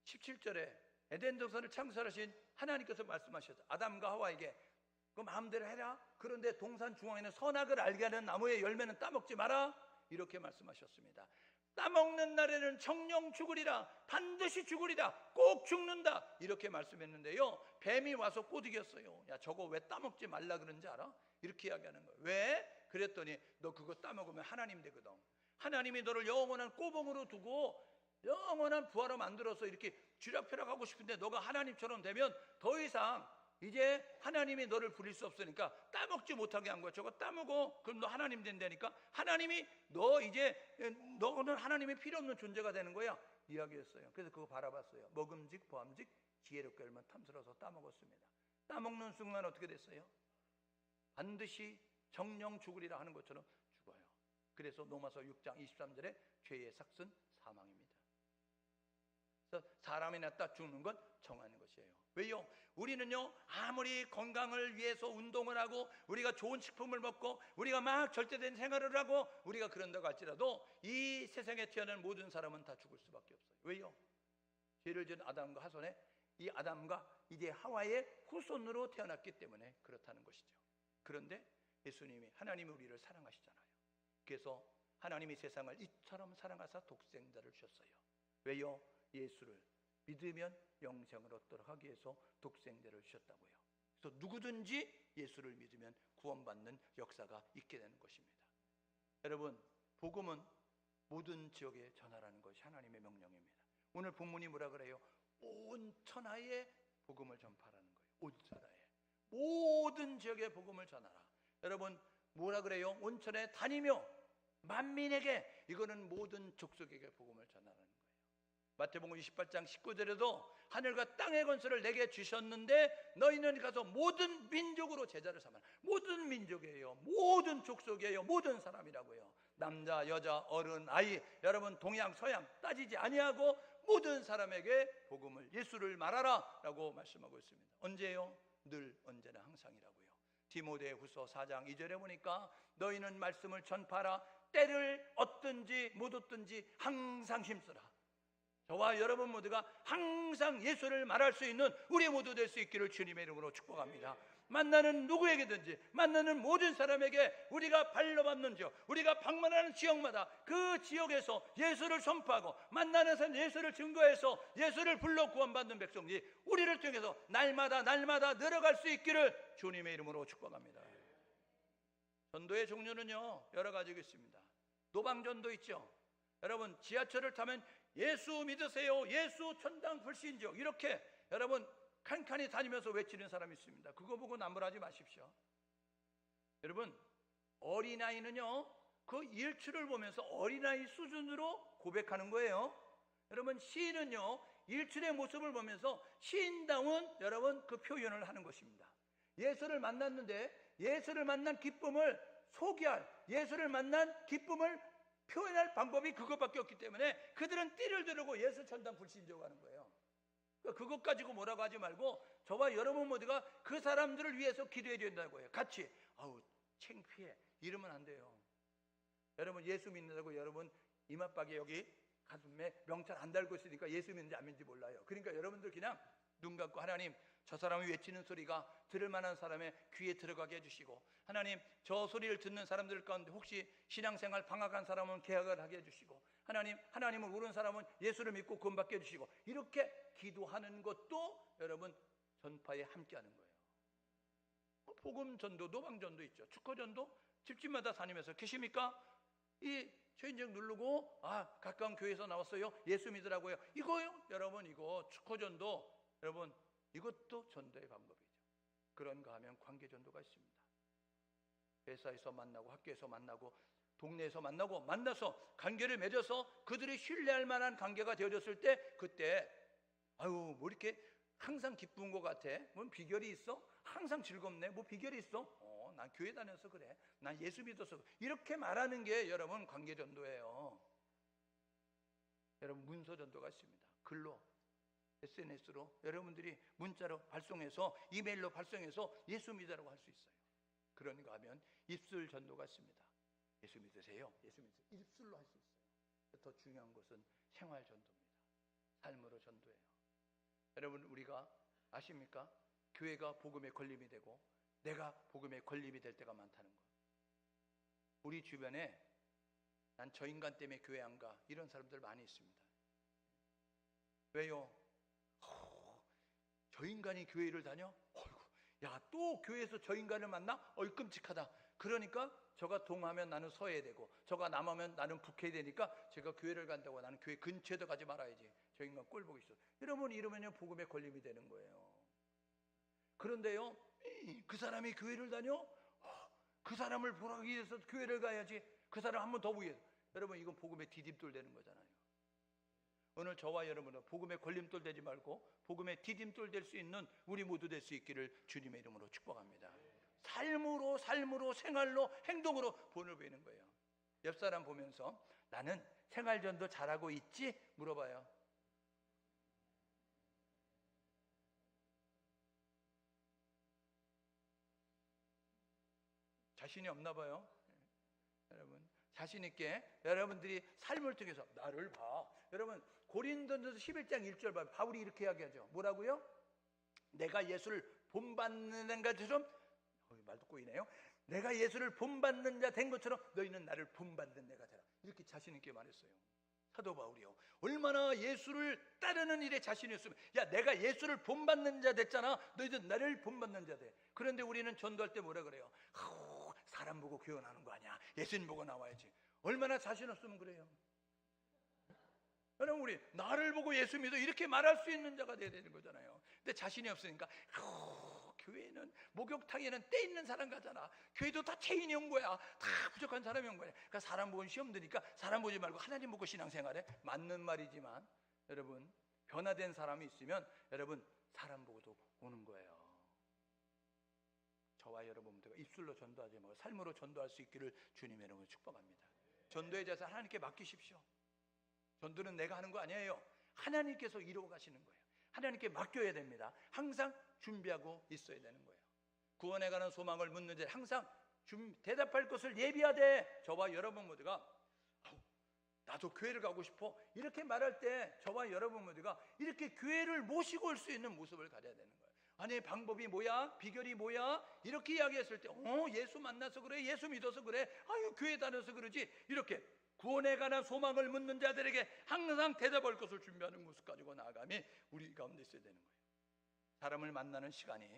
17절에 에덴 동산을 창설하신 하나님께서 말씀하셨죠. 아담과 하와에게 그 마음대로 해라. 그런데 동산 중앙에는 선악을 알게 하는 나무의 열매는 따먹지 마라. 이렇게 말씀하셨습니다. 따먹는 날에는 정령 죽으리라. 반드시 죽으리라. 꼭 죽는다. 이렇게 말씀했는데요. 뱀이 와서 꼬드겼어요. 야 저거 왜 따먹지 말라 그런지 알아? 이렇게 이야기하는 거예요. 왜? 그랬더니 너 그거 따먹으면 하나님 되거든. 하나님이 너를 영원한 꼬봉으로 두고 영원한 부하로 만들어서 이렇게 쥐락펴락하고 싶은데 너가 하나님처럼 되면 더 이상 이제 하나님이 너를 부릴 수 없으니까 따먹지 못하게 한 거야. 저거 따먹어. 그럼 너 하나님 된다니까. 하나님이 너 이제 너는 하나님이 필요 없는 존재가 되는 거야. 이야기했어요. 그래서 그거 바라봤어요. 먹음직 보암직 지혜롭게 얼마나 탐스러워서 따먹었습니다. 따먹는 순간 어떻게 됐어요? 반드시 정령 죽으리라 하는 것처럼 죽어요. 그래서 로마서 6장 23절에 죄의 삭은 사망입니다. 그래서 사람이 났다 죽는 건 정하는 것이에요. 왜요? 우리는요, 아무리 건강을 위해서 운동을 하고 우리가 좋은 식품을 먹고 우리가 막 절제된 생활을 하고 우리가 그런다고 할지라도 이 세상에 태어난 모든 사람은 다 죽을 수밖에 없어요. 왜요? 죄를 지은 아담과 하손에 이 아담과 이제 하와의 후손으로 태어났기 때문에 그렇다는 것이죠. 그런데 예수님이, 하나님이 우리를 사랑하시잖아요. 그래서 하나님이 세상을 이처럼 사랑하사 독생자를 주셨어요. 왜요? 예수를 믿으면 영생을 얻도록 하기 위해서 독생자를 주셨다고요. 그래서 누구든지 예수를 믿으면 구원받는 역사가 있게 되는 것입니다. 여러분, 복음은 모든 지역에 전하라는 것이 하나님의 명령입니다. 오늘 본문이 뭐라 그래요? 온 천하에 복음을 전파하라는 거예요. 온 천하에 모든 지역에 복음을 전하라. 여러분, 뭐라 그래요? 온 천하에 다니며 만민에게, 이거는 모든 족속에게 복음을 전하라는 거예요. 마태복음 28장 19절에도 하늘과 땅의 권세를 내게 주셨는데 너희는 가서 모든 민족으로 제자를 삼아라. 모든 민족이에요. 모든 족속이에요. 모든 사람이라고요. 남자, 여자, 어른, 아이, 여러분 동양, 서양 따지지 아니하고 모든 사람에게 복음을, 예수를 말하라 라고 말씀하고 있습니다. 언제요? 늘, 언제나, 항상이라고요. 디모데후서 4장 2절에 보니까 너희는 말씀을 전파하라. 때를 얻든지 못 얻든지 항상 힘쓰라. 저와 여러분 모두가 항상 예수를 말할 수 있는 우리 모두 될 수 있기를 주님의 이름으로 축복합니다. 만나는 누구에게든지, 만나는 모든 사람에게 우리가 발로 밟는 지역, 우리가 방문하는 지역마다 그 지역에서 예수를 선포하고 만나는 사람 예수를 증거해서 예수를 불러 구원받는 백성들이 우리를 통해서 날마다 늘어갈 수 있기를 주님의 이름으로 축복합니다. 전도의 종류는요 여러 가지가 있습니다. 노방전도 있죠. 여러분, 지하철을 타면 예수 믿으세요, 예수 천당 불신족, 이렇게 여러분 칸칸이 다니면서 외치는 사람이 있습니다. 그거 보고 나무라지 마십시오. 여러분, 어린아이는요 그 일출을 보면서 어린아이 수준으로 고백하는 거예요. 여러분, 시인은요 일출의 모습을 보면서 시인다운 여러분 그 표현을 하는 것입니다. 예수를 만났는데 예수를 만난 기쁨을 소개할, 예수를 만난 기쁨을 표현할 방법이 그것밖에 없기 때문에 그들은 띠를 두르고 예수 천당 불신족 하는 거예요. 그것 가지고 뭐라고 하지 말고 저와 여러분 모두가 그 사람들을 위해서 기도해야 된다고 해요. 같이. 아우 창피해, 이러면 안 돼요. 여러분, 예수 믿는다고 여러분 이마박에 여기 가슴에 명찰 안 달고 있으니까 예수 믿는지 안 믿는지 몰라요. 그러니까 여러분들 그냥 눈 감고, 하나님 저 사람이 외치는 소리가 들을 만한 사람의 귀에 들어가게 해주시고, 하나님 저 소리를 듣는 사람들 가운데 혹시 신앙생활 방학한 사람은 개학을 하게 해주시고, 하나님을 모르는 사람은 예수를 믿고 구원받게 해주시고, 이렇게 기도하는 것도 여러분 전파에 함께하는 거예요. 복음 전도, 노방 전도 있죠. 축구 전도 집집마다 다니면서 계십니까? 이 초인종 누르고 가까운 교회에서 나왔어요, 예수 믿으라고요. 이거요 여러분, 이거 축구 전도 여러분 이것도 전도의 방법이죠. 그런가 하면 관계 전도가 있습니다. 회사에서 만나고 학교에서 만나고 동네에서 만나서 관계를 맺어서 그들이 신뢰할 만한 관계가 되어졌을 때, 그때 뭐 이렇게 항상 기쁜 것 같아? 뭔 비결이 있어? 항상 즐겁네? 뭐 비결이 있어? 난 교회 다녀서 그래, 난 예수 믿어서 그래. 이렇게 말하는 게 여러분 관계 전도예요. 여러분, 문서 전도가 있습니다. 글로, SNS로 여러분들이 문자로 발송해서, 이메일로 발송해서 예수 믿으라고 할 수 있어요. 그런가 하면 입술 전도가 있습니다. 예수 믿으세요, 예수 믿으세요, 입술로 할 수 있어요. 더 중요한 것은 생활 전도입니다. 삶으로 전도해요. 여러분, 우리가 아십니까? 교회가 복음의 걸림이 되고 내가 복음의 걸림이 될 때가 많다는 것. 우리 주변에 난 저 인간 때문에 교회 안 가, 이런 사람들 많이 있습니다. 왜요? 저 인간이 교회를 다녀? 야, 또 교회에서 저 인간을 만나? 끔찍하다. 그러니까 저가 동하면 나는 서해야 되고, 저가 남하면 나는 북해야 되니까 제가 교회를 간다고 나는 교회 근처에도 가지 말아야지. 저 인간 꼴 보기 싫어. 여러분, 이러면요 복음의 걸림이 되는 거예요. 그런데요, 그 사람이 교회를 다녀? 그 사람을 보기 위해서 교회를 가야지. 그 사람 한 번 더 보기 위해서. 여러분, 이건 복음의 디딤돌 되는 거잖아요. 오늘 저와 여러분은 복음의 걸림돌 되지 말고 복음의 디딤돌 될 수 있는 우리 모두 될 수 있기를 주님의 이름으로 축복합니다. 삶으로 생활로 행동으로 본을 보이는 거예요. 옆 사람 보면서 나는 생활전도 잘하고 있지? 물어봐요. 자신이 없나 봐요. 여러분, 자신 있게 여러분들이 삶을 통해서 나를 봐. 여러분, 고린도전서 11장 1절 봐. 바울이 이렇게 이야기하죠. 뭐라고요? 내가 예수를 본받는 것처럼, 말도 꼬이네요. 내가 예수를 본받는 자 된 것처럼 너희는 나를 본받는 내가 되라. 이렇게 자신 있게 말했어요. 사도 바울이요. 얼마나 예수를 따르는 일에 자신이 있으면, 야, 내가 예수를 본받는 자 됐잖아. 너희도 나를 본받는 자 돼. 그런데 우리는 전도할 때 뭐라 그래요? 사람 보고 교훈하는 거 아니야. 예수님 보고 나와야지. 얼마나 자신 없으면 그래요. 여러분, 우리 나를 보고 예수 믿어 이렇게 말할 수 있는 자가 돼야 되는 거잖아요. 근데 자신이 없으니까 교회는, 목욕탕에는 때 있는 사람 가잖아. 교회도 다 체인이 온 거야. 다 부족한 사람이 온 거야. 그러니까 사람 보고 시험 드니까 사람 보지 말고 하나님 보고 신앙생활해. 맞는 말이지만 여러분, 변화된 사람이 있으면 여러분 사람 보고도 오는 거예요. 저와 여러분들과 입술로 전도하지 말고 삶으로 전도할 수 있기를 주님의 이름으로 축복합니다. 전도의 자세 하나님께 맡기십시오. 전도는 내가 하는 거 아니에요. 하나님께서 이루어 가시는 거예요. 하나님께 맡겨야 됩니다. 항상 준비하고 있어야 되는 거예요. 구원에 관한 소망을 묻는 자 항상 대답할 것을 예비하되, 저와 여러분 모두가 나도 교회를 가고 싶어 이렇게 말할 때 저와 여러분 모두가 이렇게 교회를 모시고 올 수 있는 모습을 가져야 되는 거예요. 아니, 방법이 뭐야? 비결이 뭐야? 이렇게 이야기했을 때 예수 만나서 그래? 예수 믿어서 그래? 아유, 교회 다녀서 그러지? 이렇게 구원에 관한 소망을 묻는 자들에게 항상 대답할 것을 준비하는 모습 가지고 나아감이 우리 가운데 있어야 되는 거예요. 사람을 만나는 시간이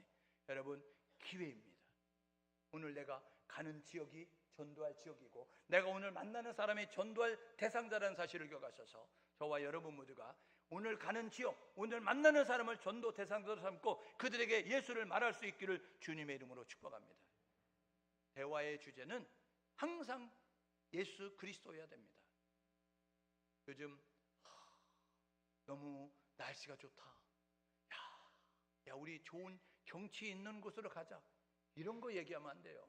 여러분 기회입니다. 오늘 내가 가는 지역이 전도할 지역이고, 내가 오늘 만나는 사람이 전도할 대상자라는 사실을 기억하셔서 저와 여러분 모두가 오늘 가는 지역, 오늘 만나는 사람을 전도 대상자로 삼고 그들에게 예수를 말할 수 있기를 주님의 이름으로 축복합니다. 대화의 주제는 항상 예수 그리스도여야 됩니다. 요즘 너무 날씨가 좋다. 야, 우리 좋은 경치 있는 곳으로 가자. 이런 거 얘기하면 안 돼요.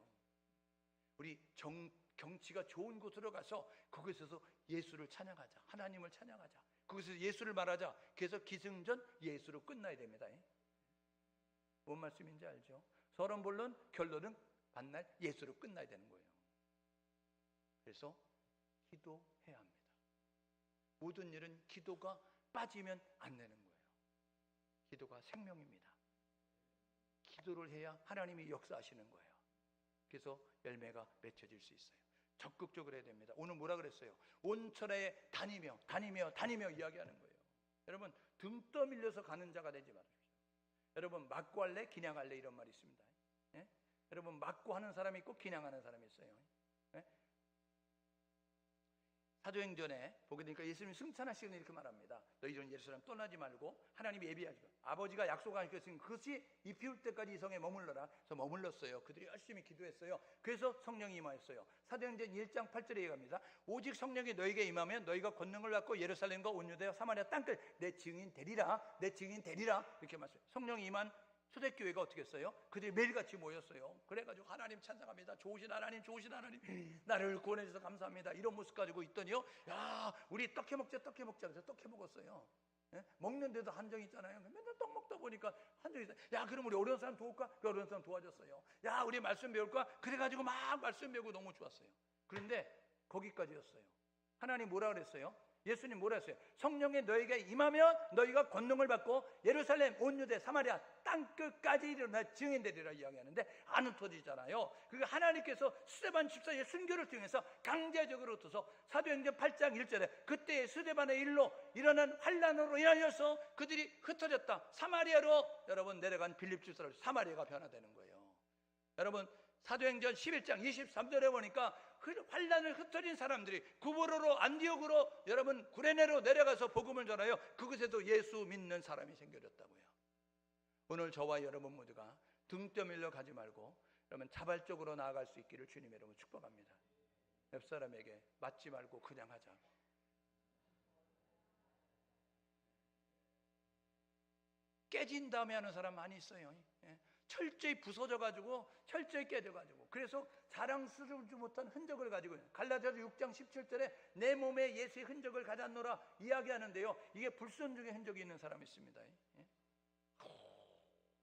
우리 경치가 좋은 곳으로 가서 그곳에서 예수를 찬양하자. 하나님을 찬양하자. 거기서 예수를 말하자. 그래서 기승전 예수로 끝나야 됩니다. 뭔 말씀인지 알죠? 서론본론 결론은 반날 예수로 끝나야 되는 거예요. 그래서 기도해야 합니다. 모든 일은 기도가 빠지면 안 되는 거예요. 기도가 생명입니다. 기도를 해야 하나님이 역사하시는 거예요. 그래서 열매가 맺혀질 수 있어요. 적극적으로 해야 됩니다. 오늘 뭐라 그랬어요? 온천에 다니며 이야기하는 거예요. 여러분, 등 떠밀려서 가는 자가 되지 마십시오. 여러분, 맞고 할래? 그냥 할래? 이런 말이 있습니다. 예? 여러분, 맞고 하는 사람이 있고 그냥 하는 사람이 있어요. 예? 사도행전에 보게 되니까 예수님이 승천하시는 이렇게 말합니다. 너희들은 예루살렘 떠나지 말고 하나님이 예비하지 마. 아버지가 약속하셨으니 그것이 이피울 때까지 이 성에 머물러라. 그래서 머물렀어요. 그들이 열심히 기도했어요. 그래서 성령이 임하였어요. 사도행전 1장 8절에 얘기합니다. 오직 성령이 너희에게 임하면 너희가 권능을 받고 예루살렘과 온 유대와 사마리아 땅끝 내 증인 되리라. 내 증인 되리라. 이렇게 말씀해요. 성령이 임한 초대교회가 어떻게 했어요? 그들이 매일같이 모였어요. 그래가지고 하나님 찬양합니다. 좋으신 하나님, 좋으신 하나님, 나를 구원해 주셔서 감사합니다. 이런 모습 가지고 있더니요, 야, 우리 떡해 먹자 그래서 떡해 먹었어요. 예? 먹는데도 한정이 있잖아요. 맨날 떡 먹다 보니까 한정이 있어요. 야, 그럼 우리 어려운 사람 도울까? 그 어려운 사람 도와줬어요. 야, 우리 말씀 배울까? 그래가지고 막 말씀 배우고 너무 좋았어요. 그런데 거기까지였어요. 하나님 뭐라 그랬어요? 예수님 뭐라 했어요? 성령이 너에게 임하면 너희가 권능을 받고 예루살렘, 온 유대, 사마리아 땅끝까지 일어나 증인되리라 이야기하는데 안 흩어지잖아요. 그게 하나님께서 스데반 집사의 순교를 통해서 강제적으로 흩어서 사도행전 8장 1절에 그때 스데반의 일로 일어난 환란으로 인하여서 그들이 흩어졌다. 사마리아로 여러분 내려간 빌립 집사로 사마리아가 변화되는 거예요. 여러분 사도행전 11장 23절에 보니까 환란을 흩어진 사람들이 구브로로 안디옥으로 여러분 구레네로 내려가서 복음을 전하여 그곳에도 예수 믿는 사람이 생겨졌다고요. 오늘 저와 여러분 모두가 등 떠밀려 가지 말고 여러분 자발적으로 나아갈 수 있기를 주님의 이름으로 축복합니다. 옆 사람에게 맞지 말고 그냥 하자. 깨진 다음에 하는 사람 많이 있어요. 철저히 부서져가지고 철저히 깨져가지고, 그래서 자랑스러우지 못한 흔적을 가지고 있는, 갈라디아서 6장 17절에 내 몸에 예수의 흔적을 가졌노라 이야기하는데요, 이게 불순종의 흔적이 있는 사람이 있습니다. 예?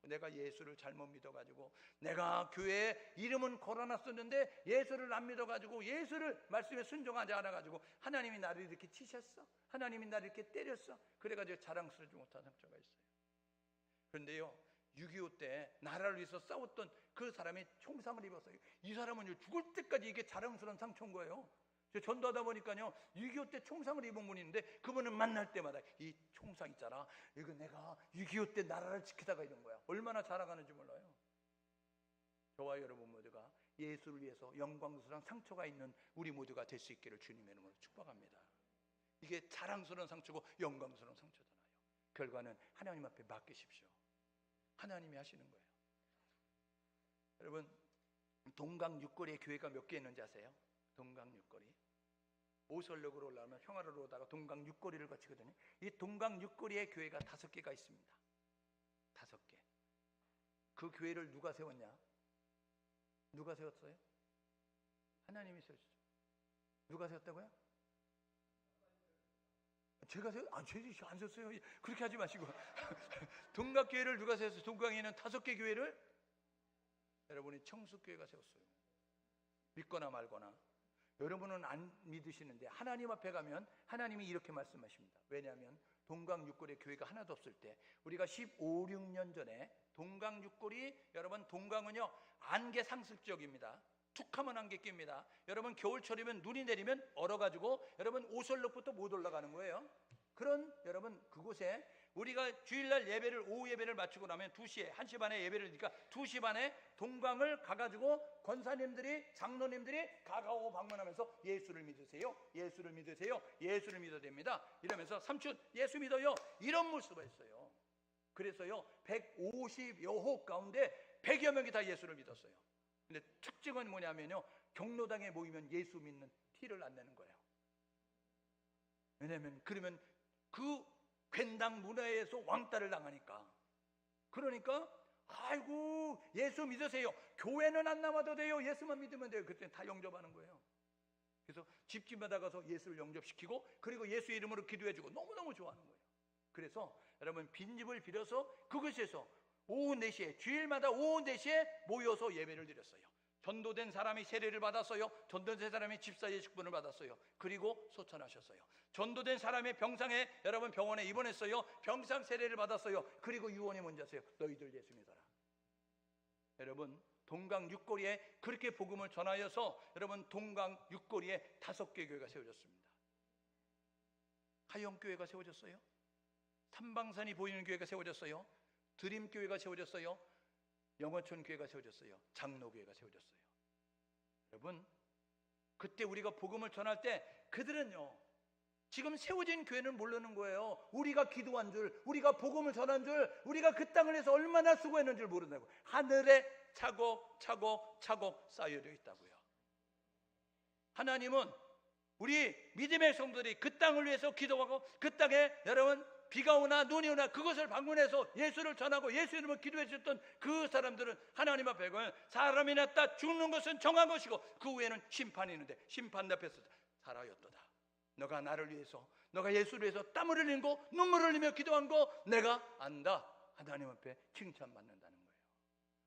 내가 예수를 잘못 믿어가지고, 내가 교회에 이름은 걸어놨었는데 예수를 안 믿어가지고, 예수를 말씀에 순종하지 않아가지고 하나님이 나를 이렇게 치셨어, 하나님이 나를 이렇게 때렸어, 그래가지고 자랑스러우지 못한 상처가 있어요. 그런데요, 6.25 때 나라를 위해서 싸웠던 그 사람이 총상을 입었어요. 이 사람은 죽을 때까지 이게 자랑스러운 상처인 거예요. 전도하다 보니까요, 6.25 때 총상을 입은 분이 있는데, 그분은 만날 때마다 이 총상 있잖아, 이거 내가 6.25 때 나라를 지키다가 이런 거야. 얼마나 자랑하는지 몰라요. 저와 여러분 모두가 예수를 위해서 영광스러운 상처가 있는 우리 모두가 될 수 있기를 주님의 이름으로 축복합니다. 이게 자랑스러운 상처고 영광스러운 상처잖아요. 결과는 하나님 앞에 맡기십시오. 하나님이 하시는 거예요. 여러분, 동강 육거리에 교회가 몇 개 있는지 아세요? 동강 육거리, 오설역으로 올라오면 평화로로 오다가 동강 육거리를 거치거든요. 이 동강 육거리에 교회가 5개가 있습니다. 5개. 그 교회를 누가 세웠냐? 누가 세웠어요? 하나님이 세우셨죠. 누가 세웠다고요? 제가 세웠? 제가 안 세웠어요. 그렇게 하지 마시고. 동각교회를 누가 세웠어요? 동강에 있는 5개 교회를 여러분이 청숙교회가 세웠어요. 믿거나 말거나. 여러분은 안 믿으시는데 하나님 앞에 가면 하나님이 이렇게 말씀하십니다. 왜냐하면 동강 육거리 교회가 하나도 없을 때, 우리가 15, 16년 전에 동강 육거리, 여러분 동강은요 안개 상습 지역입니다. 툭하면 안개 낍니다. 여러분 겨울철이면 눈이 내리면 얼어가지고 여러분 오설록부터 못 올라가는 거예요. 그런 여러분 그곳에 우리가 주일날 예배를, 오후 예배를 마치고 나면 2시에 1시 반에 예배를 드니까 2시 반에 동강을 가가지고 권사님들이, 장로님들이 가가오고 방문하면서 예수를 믿으세요, 예수를 믿으세요, 예수를 믿어야 됩니다 이러면서 삼촌 예수 믿어요, 이런 모습을 했어요. 그래서요 150여 호흡 가운데 100여 명이 다 예수를 믿었어요. 근데 특징은 뭐냐면요, 경로당에 모이면 예수 믿는 티를 안 내는 거예요. 왜냐하면 그러면 그 괜당 문화에서 왕따를 당하니까. 그러니까 아이고 예수 믿으세요, 교회는 안 나와도 돼요, 예수만 믿으면 돼요. 그때 다 영접하는 거예요. 그래서 집집마다 가서 예수를 영접시키고, 그리고 예수 이름으로 기도해주고 너무너무 좋아하는 거예요. 그래서 여러분 빈집을 빌어서 그곳에서 오후 4시에, 주일마다 오후 4시에 모여서 예배를 드렸어요. 전도된 사람이 세례를 받았어요. 전도된 사람이 집사의 직분을 받았어요. 그리고 소천하셨어요. 전도된 사람이 병상에, 여러분 병원에 입원했어요. 병상 세례를 받았어요. 그리고 유언이 뭔지 아세요? 너희들 예수 믿어라. 여러분 동강 육거리에 그렇게 복음을 전하여서 여러분 동강 육거리에 5개 교회가 세워졌습니다. 하영교회가 세워졌어요. 삼방산이 보이는 교회가 세워졌어요. 드림교회가 세워졌어요. 영어촌 교회가 세워졌어요. 장로교회가 세워졌어요. 여러분 그때 우리가 복음을 전할 때 그들은요 지금 세워진 교회는 모르는 거예요. 우리가 기도한 줄, 우리가 복음을 전한 줄, 우리가 그 땅을 위해서 얼마나 수고했는 줄 모른다고. 하늘에 차곡차곡 쌓여져 있다고요. 하나님은 우리 믿음의 성도들이 그 땅을 위해서 기도하고, 그 땅에 여러분 비가 오나 눈이 오나 그것을 방문해서 예수를 전하고 예수 이름으로 기도해 주셨던 그 사람들은 하나님 앞에 사람이 났다 죽는 것은 정한 것이고 그 후에는 심판이 있는데 심판 앞에서 살아였도다. 너가 나를 위해서, 너가 예수를 위해서 땀을 흘리고 눈물을 흘리며 기도한 거 내가 안다. 하나님 앞에 칭찬받는다는 거예요.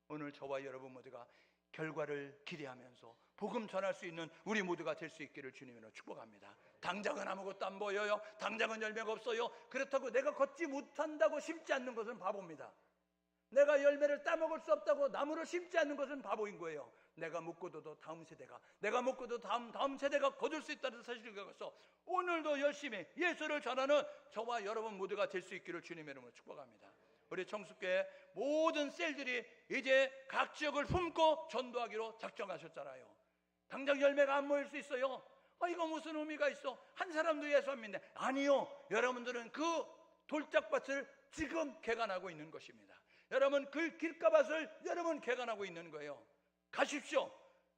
오늘 저와 여러분 모두가 결과를 기대하면서 복음 전할 수 있는 우리 모두가 될 수 있기를 주님으로 축복합니다. 당장은 아무것도 안 보여요. 당장은 열매가 없어요. 그렇다고 내가 걷지 못한다고 심지 않는 것은 바보입니다. 내가 열매를 따먹을 수 없다고 나무를 심지 않는 것은 바보인 거예요. 내가 못 거둬도 다음 세대가, 내가 못 거둬도 다음 세대가 거둘 수 있다는 사실을 갖고서 오늘도 열심히 예수를 전하는 저와 여러분 모두가 될 수 있기를 주님의 이름으로 축복합니다. 우리 청숙교회 모든 셀들이 이제 각 지역을 품고 전도하기로 작정하셨잖아요. 당장 열매가 안 모일 수 있어요. 이거 무슨 의미가 있어? 한 사람도 예수 안 믿네. 아니요, 여러분들은 그 돌짝밭을 지금 개간하고 있는 것입니다. 여러분 그 길가밭을 여러분 개간하고 있는 거예요. 가십시오.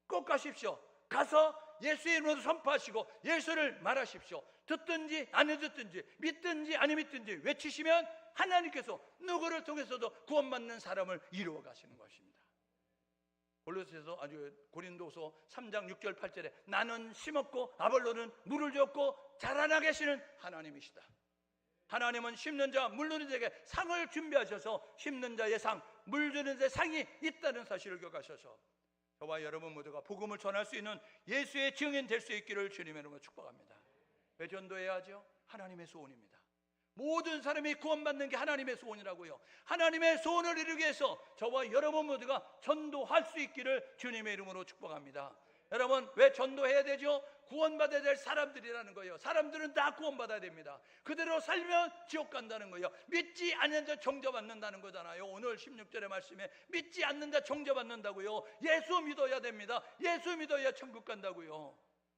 꼭 가십시오. 가서 예수의 이름으로 선포하시고 예수를 말하십시오. 듣든지 안 듣든지 믿든지 안 믿든지 외치시면 하나님께서 누구를 통해서도 구원받는 사람을 이루어 가시는 것입니다. 고린도서 3장 6절 8절에 나는 심었고 아볼로는 물을 줬고 자라나게 하시는 하나님이시다. 하나님은 심는 자 물르는 자에게 상을 준비하셔서 심는 자의 상, 물 주는 자의 상이 있다는 사실을 기억하셔서 저와 여러분 모두가 복음을 전할 수 있는 예수의 증인 될 수 있기를 주님의 이름으로 축복합니다. 왜 전도해야 하죠? 하나님의 소원입니다. 모든 사람이 구원받는 게 하나님의 소원이라고요. 하나님의 소원을 이루기 위해서 저와 여러분 모두가 전도할 수 있기를 주님의 이름으로 축복합니다. 여러분, 왜 전도해야 되죠? 구원받아야 될 사람들이라는 거예요. 사람들은 다 구원받아야 됩니다. 그대로 살면 지옥 간다는 거예요. 믿지 않는 자 정죄받는다는 거잖아요. 오늘 16절의 말씀에 믿지 않는 자 정죄받는다고요. 예수 믿어야 됩니다. 예수 믿어야 천국 간다고요.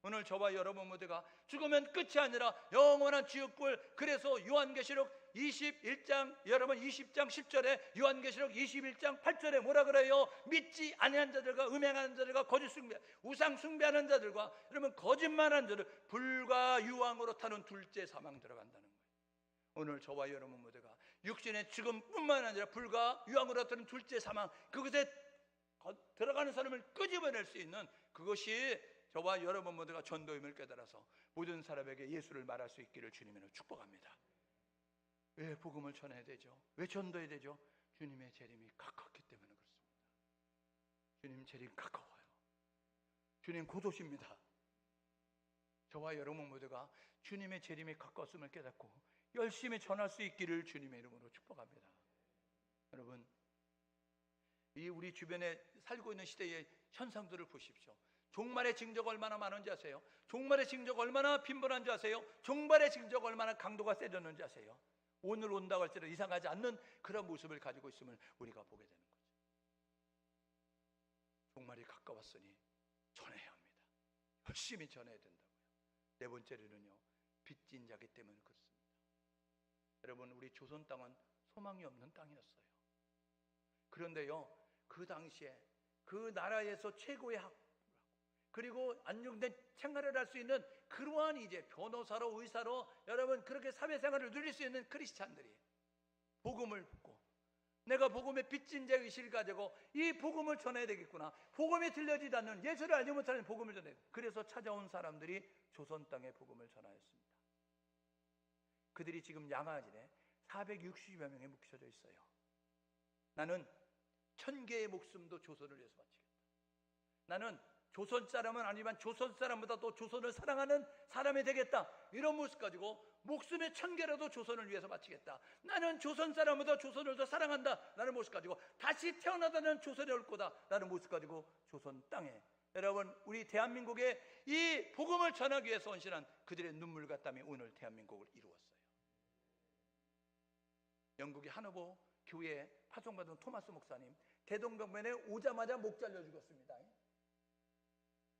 오늘 저와 여러분 모두가 죽으면 끝이 아니라 영원한 지옥불. 그래서 요한계시록 21장, 여러분 20장 10절에 요한계시록 21장 8절에 뭐라 그래요? 믿지 아니한 자들과 음행하는 자들과 거짓 숭배, 우상 숭배하는 자들과 여러분 거짓말하는 자들 불과 유황으로 타는 둘째 사망 들어간다는 거예요. 오늘 저와 여러분 모두가 육신의 죽음뿐만 아니라 불과 유황으로 타는 둘째 사망, 그것에 들어가는 사람을 끄집어낼 수 있는 그것이 저와 여러분 모두가 전도임을 깨달아서 모든 사람에게 예수를 말할 수 있기를 주님으로 축복합니다. 왜 복음을 전해야 되죠? 왜 전도해야 되죠? 주님의 재림이 가깝기 때문에 그렇습니다. 주님 재림 가까워요. 주님 곧 오십니다. 저와 여러분 모두가 주님의 재림이 가까웠음을 깨닫고 열심히 전할 수 있기를 주님의 이름으로 축복합니다. 여러분, 이 우리 주변에 살고 있는 시대의 현상들을 보십시오. 종말의 징조가 얼마나 많은지 아세요? 종말의 징조가 얼마나 빈번한지 아세요? 종말의 징조가 얼마나 강도가 세졌는지 아세요? 오늘 온다고 할지라도 이상하지 않는 그런 모습을 가지고 있음을 우리가 보게 되는 거죠. 종말이 가까웠으니 전해야 합니다. 열심히 전해야 된다고요. 네 번째로는요, 빚진 자기 때문에 그렇습니다. 여러분, 우리 조선 땅은 소망이 없는 땅이었어요. 그런데요, 그 당시에 그 나라에서 최고의 그리고 안정된 생활을 할 수 있는 그러한 이제 변호사로 의사로 여러분 그렇게 사회생활을 누릴 수 있는 크리스찬들이 복음을 듣고 내가 복음의 빚진 자 의식을 가지고 이 복음을 전해야 되겠구나, 복음이 들려지지 않는 예수를 알지 못하는 복음을 전해야 돼. 그래서 찾아온 사람들이 조선 땅에 복음을 전하였습니다. 그들이 지금 양아진에 460여 명이 묵혀져 있어요. 나는 1000개의 목숨도 조선을 위해서 바치겠다. 나는 조선 사람은 아니지만 조선 사람보다 또 조선을 사랑하는 사람이 되겠다. 이런 모습 가지고 목숨의 1000개라도 조선을 위해서 바치겠다. 나는 조선 사람보다 조선을 더 사랑한다. 라는 모습 가지고 다시 태어나다는 조선에 올 거다. 라는 모습 가지고 조선 땅에 여러분 우리 대한민국에 이 복음을 전하기 위해서 헌신한 그들의 눈물과 땀이 오늘 대한민국을 이루었어요. 영국의 하노버 교회에 파송받은 토마스 목사님 대동병변에 오자마자 목 잘려 죽었습니다.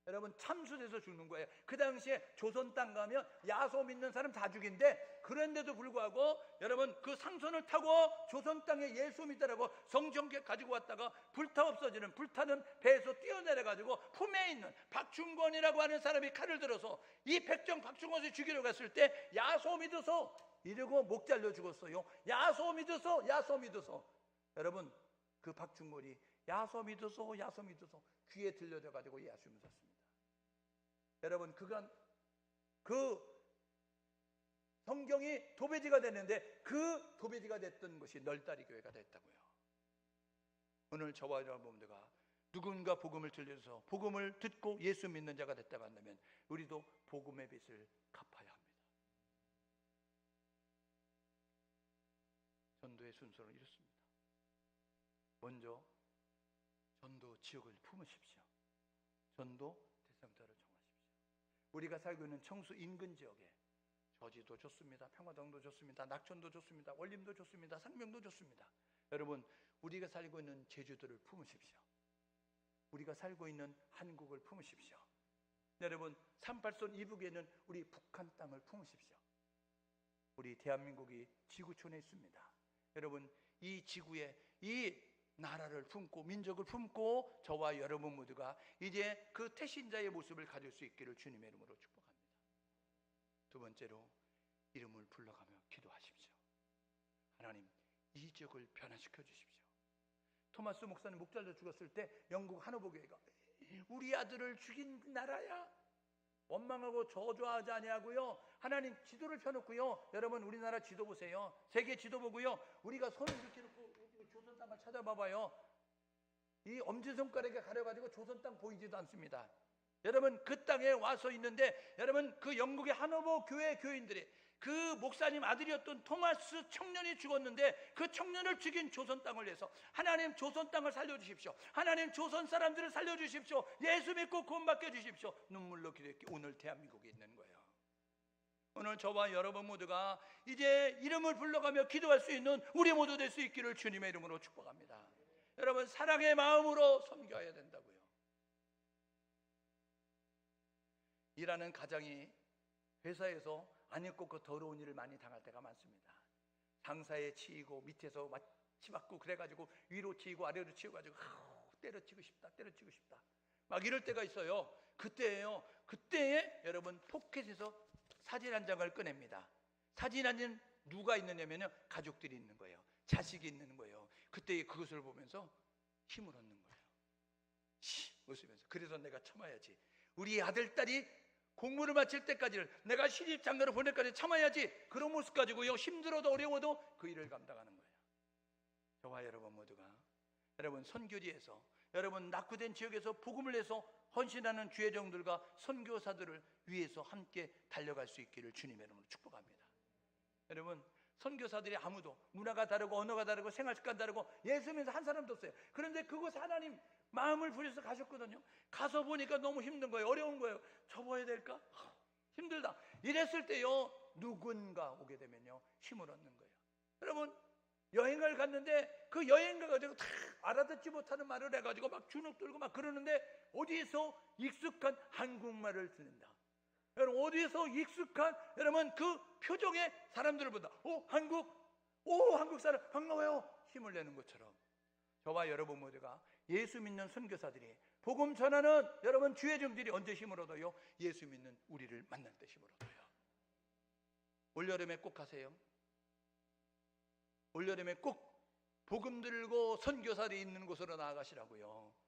여러분 참수돼서 죽는 거예요. 그 당시에 조선 땅 가면 야소 믿는 사람 다 죽인데 그런데도 불구하고 여러분 그 상선을 타고 조선 땅에 예수 믿으라고 성경계 가지고 왔다가 불타 없어지는 불타는 배에서 뛰어내려 가지고 품에 있는 박충권이라고 하는 사람이 칼을 들어서 이 백정 박충권을 죽이려 갔을 때 야소 믿어서 이러고 목 잘려 죽었어요. 야소 믿어서 야소 믿어서 여러분 그 박충권이 야소 믿어서 귀에 들려져 가지고 예수 믿었습니다. 여러분 그간 그 성경이 도배지가 됐는데 그 도배지가 됐던 것이 널다리 교회가 됐다고요. 오늘 저와 여러분들과 누군가 복음을 들려서 복음을 듣고 예수 믿는 자가 됐다고 한다면 우리도 복음의 빚을 갚아야 합니다. 전도의 순서는 이렇습니다. 먼저 전도 지역을 품으십시오. 전도 대상자를 정하십시오. 우리가 살고 있는 청수 인근 지역에 저지도 좋습니다. 평화동도 좋습니다. 낙천도 좋습니다. 원림도 좋습니다. 상명도 좋습니다. 여러분 우리가 살고 있는 제주도를 품으십시오. 우리가 살고 있는 한국을 품으십시오. 여러분 38선 이북에 있는 우리 북한 땅을 품으십시오. 우리 대한민국이 지구촌에 있습니다. 여러분 이 지구에 이 나라를 품고 민족을 품고 저와 여러분 모두가 이제 그 태신자의 모습을 가질 수 있기를 주님의 이름으로 축복합니다. 두 번째로 이름을 불러가며 기도하십시오. 하나님, 이 지역을 변화시켜 주십시오. 토마스 목사님 목잘도 죽었을 때 영국 하노버 교회가 우리 아들을 죽인 나라야, 원망하고 저주하지 아니하고요, 하나님 지도를 펴놓고요, 여러분 우리나라 지도 보세요, 세계 지도 보고요, 우리가 손을 이렇게 놓고 조선 땅을 찾아봐봐요. 이 엄지손가락에 가려가지고 조선 땅 보이지도 않습니다. 여러분 그 땅에 와서 있는데, 여러분 그 영국의 하노버 교회 교인들이 그 목사님 아들이었던 토마스 청년이 죽었는데 그 청년을 죽인 조선 땅을 위해서 하나님 조선 땅을 살려주십시오. 하나님 조선 사람들을 살려주십시오. 예수 믿고 구원받게 해주십시오. 눈물로 기도했기 오늘 대한민국에 있는 거예요. 오늘 저와 여러분 모두가 이제 이름을 불러가며 기도할 수 있는 우리 모두 될 수 있기를 주님의 이름으로 축복합니다. 여러분 사랑의 마음으로 섬겨야 된다고요. 일하는 가장이 회사에서 안 입고 그 더러운 일을 많이 당할 때가 많습니다. 상사에 치이고 밑에서 치받고 그래가지고 위로 치이고 아래로 치여가지고 때려치고 싶다, 때려치고 싶다, 막 이럴 때가 있어요. 그때에 여러분 포켓에서 사진 한 장을 꺼냅니다. 사진 한 장 누가 있느냐면요, 가족들이 있는 거예요. 자식이 있는 거예요. 그때 그것을 보면서 힘을 얻는 거예요. 웃으면서 그래서 내가 참아야지. 우리 아들 딸이 공부를 마칠 때까지를 내가 시집 장가를 보낼 때까지 참아야지. 그런 모습 가지고요, 힘들어도 어려워도 그 일을 감당하는 거예요. 저와 여러분 모두가 여러분 선교지에서, 여러분 낙후된 지역에서 복음을 내서 헌신하는 주의 종들과 선교사들을 위해서 함께 달려갈 수 있기를 주님의 이름으로 축복합니다. 여러분 선교사들이 아무도 문화가 다르고 언어가 다르고 생활 습관 다르고 예수 믿는 한 사람도 없어요. 그런데 그곳에 하나님 마음을 부여서 가셨거든요. 가서 보니까 너무 힘든 거예요. 어려운 거예요. 접어야 될까? 힘들다. 이랬을 때요, 누군가 오게 되면요 힘을 얻는 거예요. 여러분 여행을 갔는데 그 여행 가가지고 다 알아듣지 못하는 말을 해가지고 막 주눅 들고 막 그러는데 어디에서 익숙한 한국말을 듣는다. 여러분 어디에서 익숙한 여러분 그 표정의 사람들을 본다. 한국 사람 반가워요. 힘을 내는 것처럼 저와 여러분 모두가 예수 믿는 선교사들이 복음 전하는 여러분 주의 종들이 언제 힘을 얻어요? 예수 믿는 우리를 만날 때 힘을 얻어요. 올여름에 꼭 가세요. 올여름에 꼭 복음 들고 선교사들이 있는 곳으로 나아가시라고요.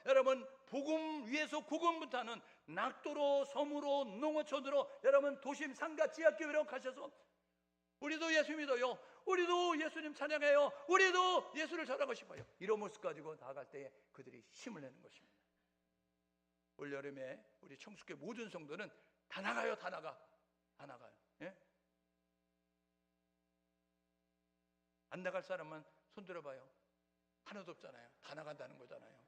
여러분 복음 위에서 복음부터 하는 낙도로, 섬으로, 농어촌으로, 여러분 도심, 상가, 지하교회로 가셔서 우리도 예수 믿어요, 우리도 예수님 찬양해요, 우리도 예수를 전하고 싶어요. 이런 모습 가지고 나아갈 때에 그들이 힘을 내는 것입니다. 올여름에 우리 청숙교회 모든 성도는 다 나가요. 다 나가요. 예? 안 나갈 사람만 손 들어봐요. 하나도 없잖아요. 다 나간다는 거잖아요.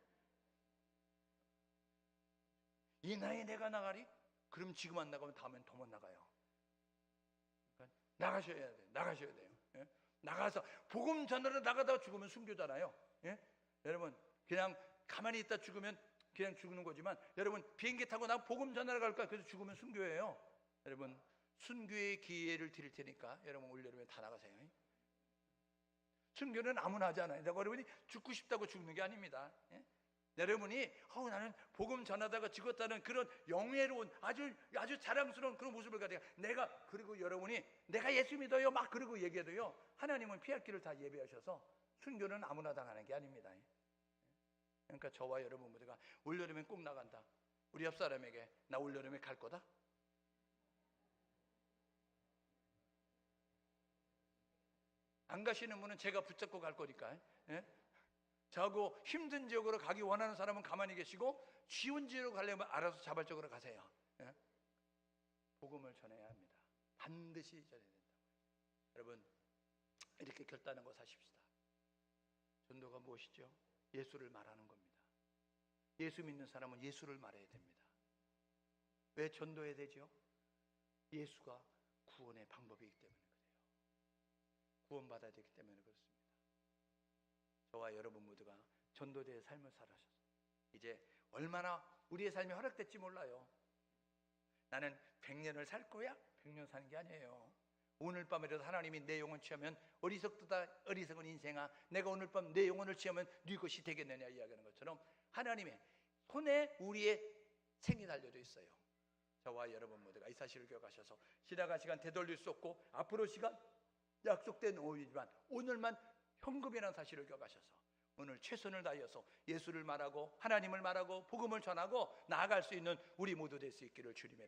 이 나이에 내가 나가리? 그럼 지금 안 나가면 다음엔 더 못 나가요. 그러니까 나가셔야 돼요. 예? 나가서 복음 전하러 나가다가 죽으면 순교잖아요. 예? 여러분 그냥 가만히 있다 죽으면 그냥 죽는 거지만, 여러분 비행기 타고 나 복음 전하러 갈까? 그래서 죽으면 순교예요. 여러분 순교의 기회를 드릴 테니까 여러분 올여름에 다 나가세요. 순교는 아무나 하지 않아요. 여러분이 죽고 싶다고 죽는 게 아닙니다. 예? 여러분이 나는 복음 전하다가 죽었다는 그런 영예로운 아주 자랑스러운 그런 모습을 가지고 그리고 여러분이 내가 예수 믿어요 막 그러고 얘기해도요, 하나님은 피할 길을 다 예배하셔서 순교는 아무나 당하는 게 아닙니다. 그러니까 저와 여러분 모두가 올여름에 꼭 나간다. 우리 옆 사람에게 나 올여름에 갈 거다. 안 가시는 분은 제가 붙잡고 갈 거니까. 예? 저하고 힘든 지역으로 가기 원하는 사람은 가만히 계시고, 쉬운 지역으로 가려면 알아서 자발적으로 가세요. 예? 복음을 전해야 합니다. 반드시 전해야 된다. 여러분 이렇게 결단하고 사십시다. 전도가 무엇이죠? 예수를 말하는 겁니다. 예수 믿는 사람은 예수를 말해야 됩니다. 왜 전도해야 되죠? 예수가 구원의 방법이기 때문에 그래요. 구원받아야 되기 때문에 그렇습니다. 저와 여러분 모두가 전도자의 삶을 살아셔서 이제 얼마나 우리의 삶이 허락될지 몰라요. 나는 100년을 살 거야? 100년 사는 게 아니에요. 오늘 밤이라도 하나님이 내 영혼 취하면 어리석다 어리석은 인생아, 내가 오늘 밤 내 영혼을 취하면 네 것이 되겠느냐 이야기하는 것처럼 하나님의 손에 우리의 생이 달려져 있어요. 저와 여러분 모두가 이 사실을 기억하셔서 지나간 시간 되돌릴 수 없고 앞으로 시간 약속된 오후이지만 오늘만 현금이라는 사실을 기억하셔서 오늘 최선을 다하여서 예수를 말하고 하나님을 말하고 복음을 전하고 나아갈 수 있는 우리 모두 될 수 있기를 주님의 이름으로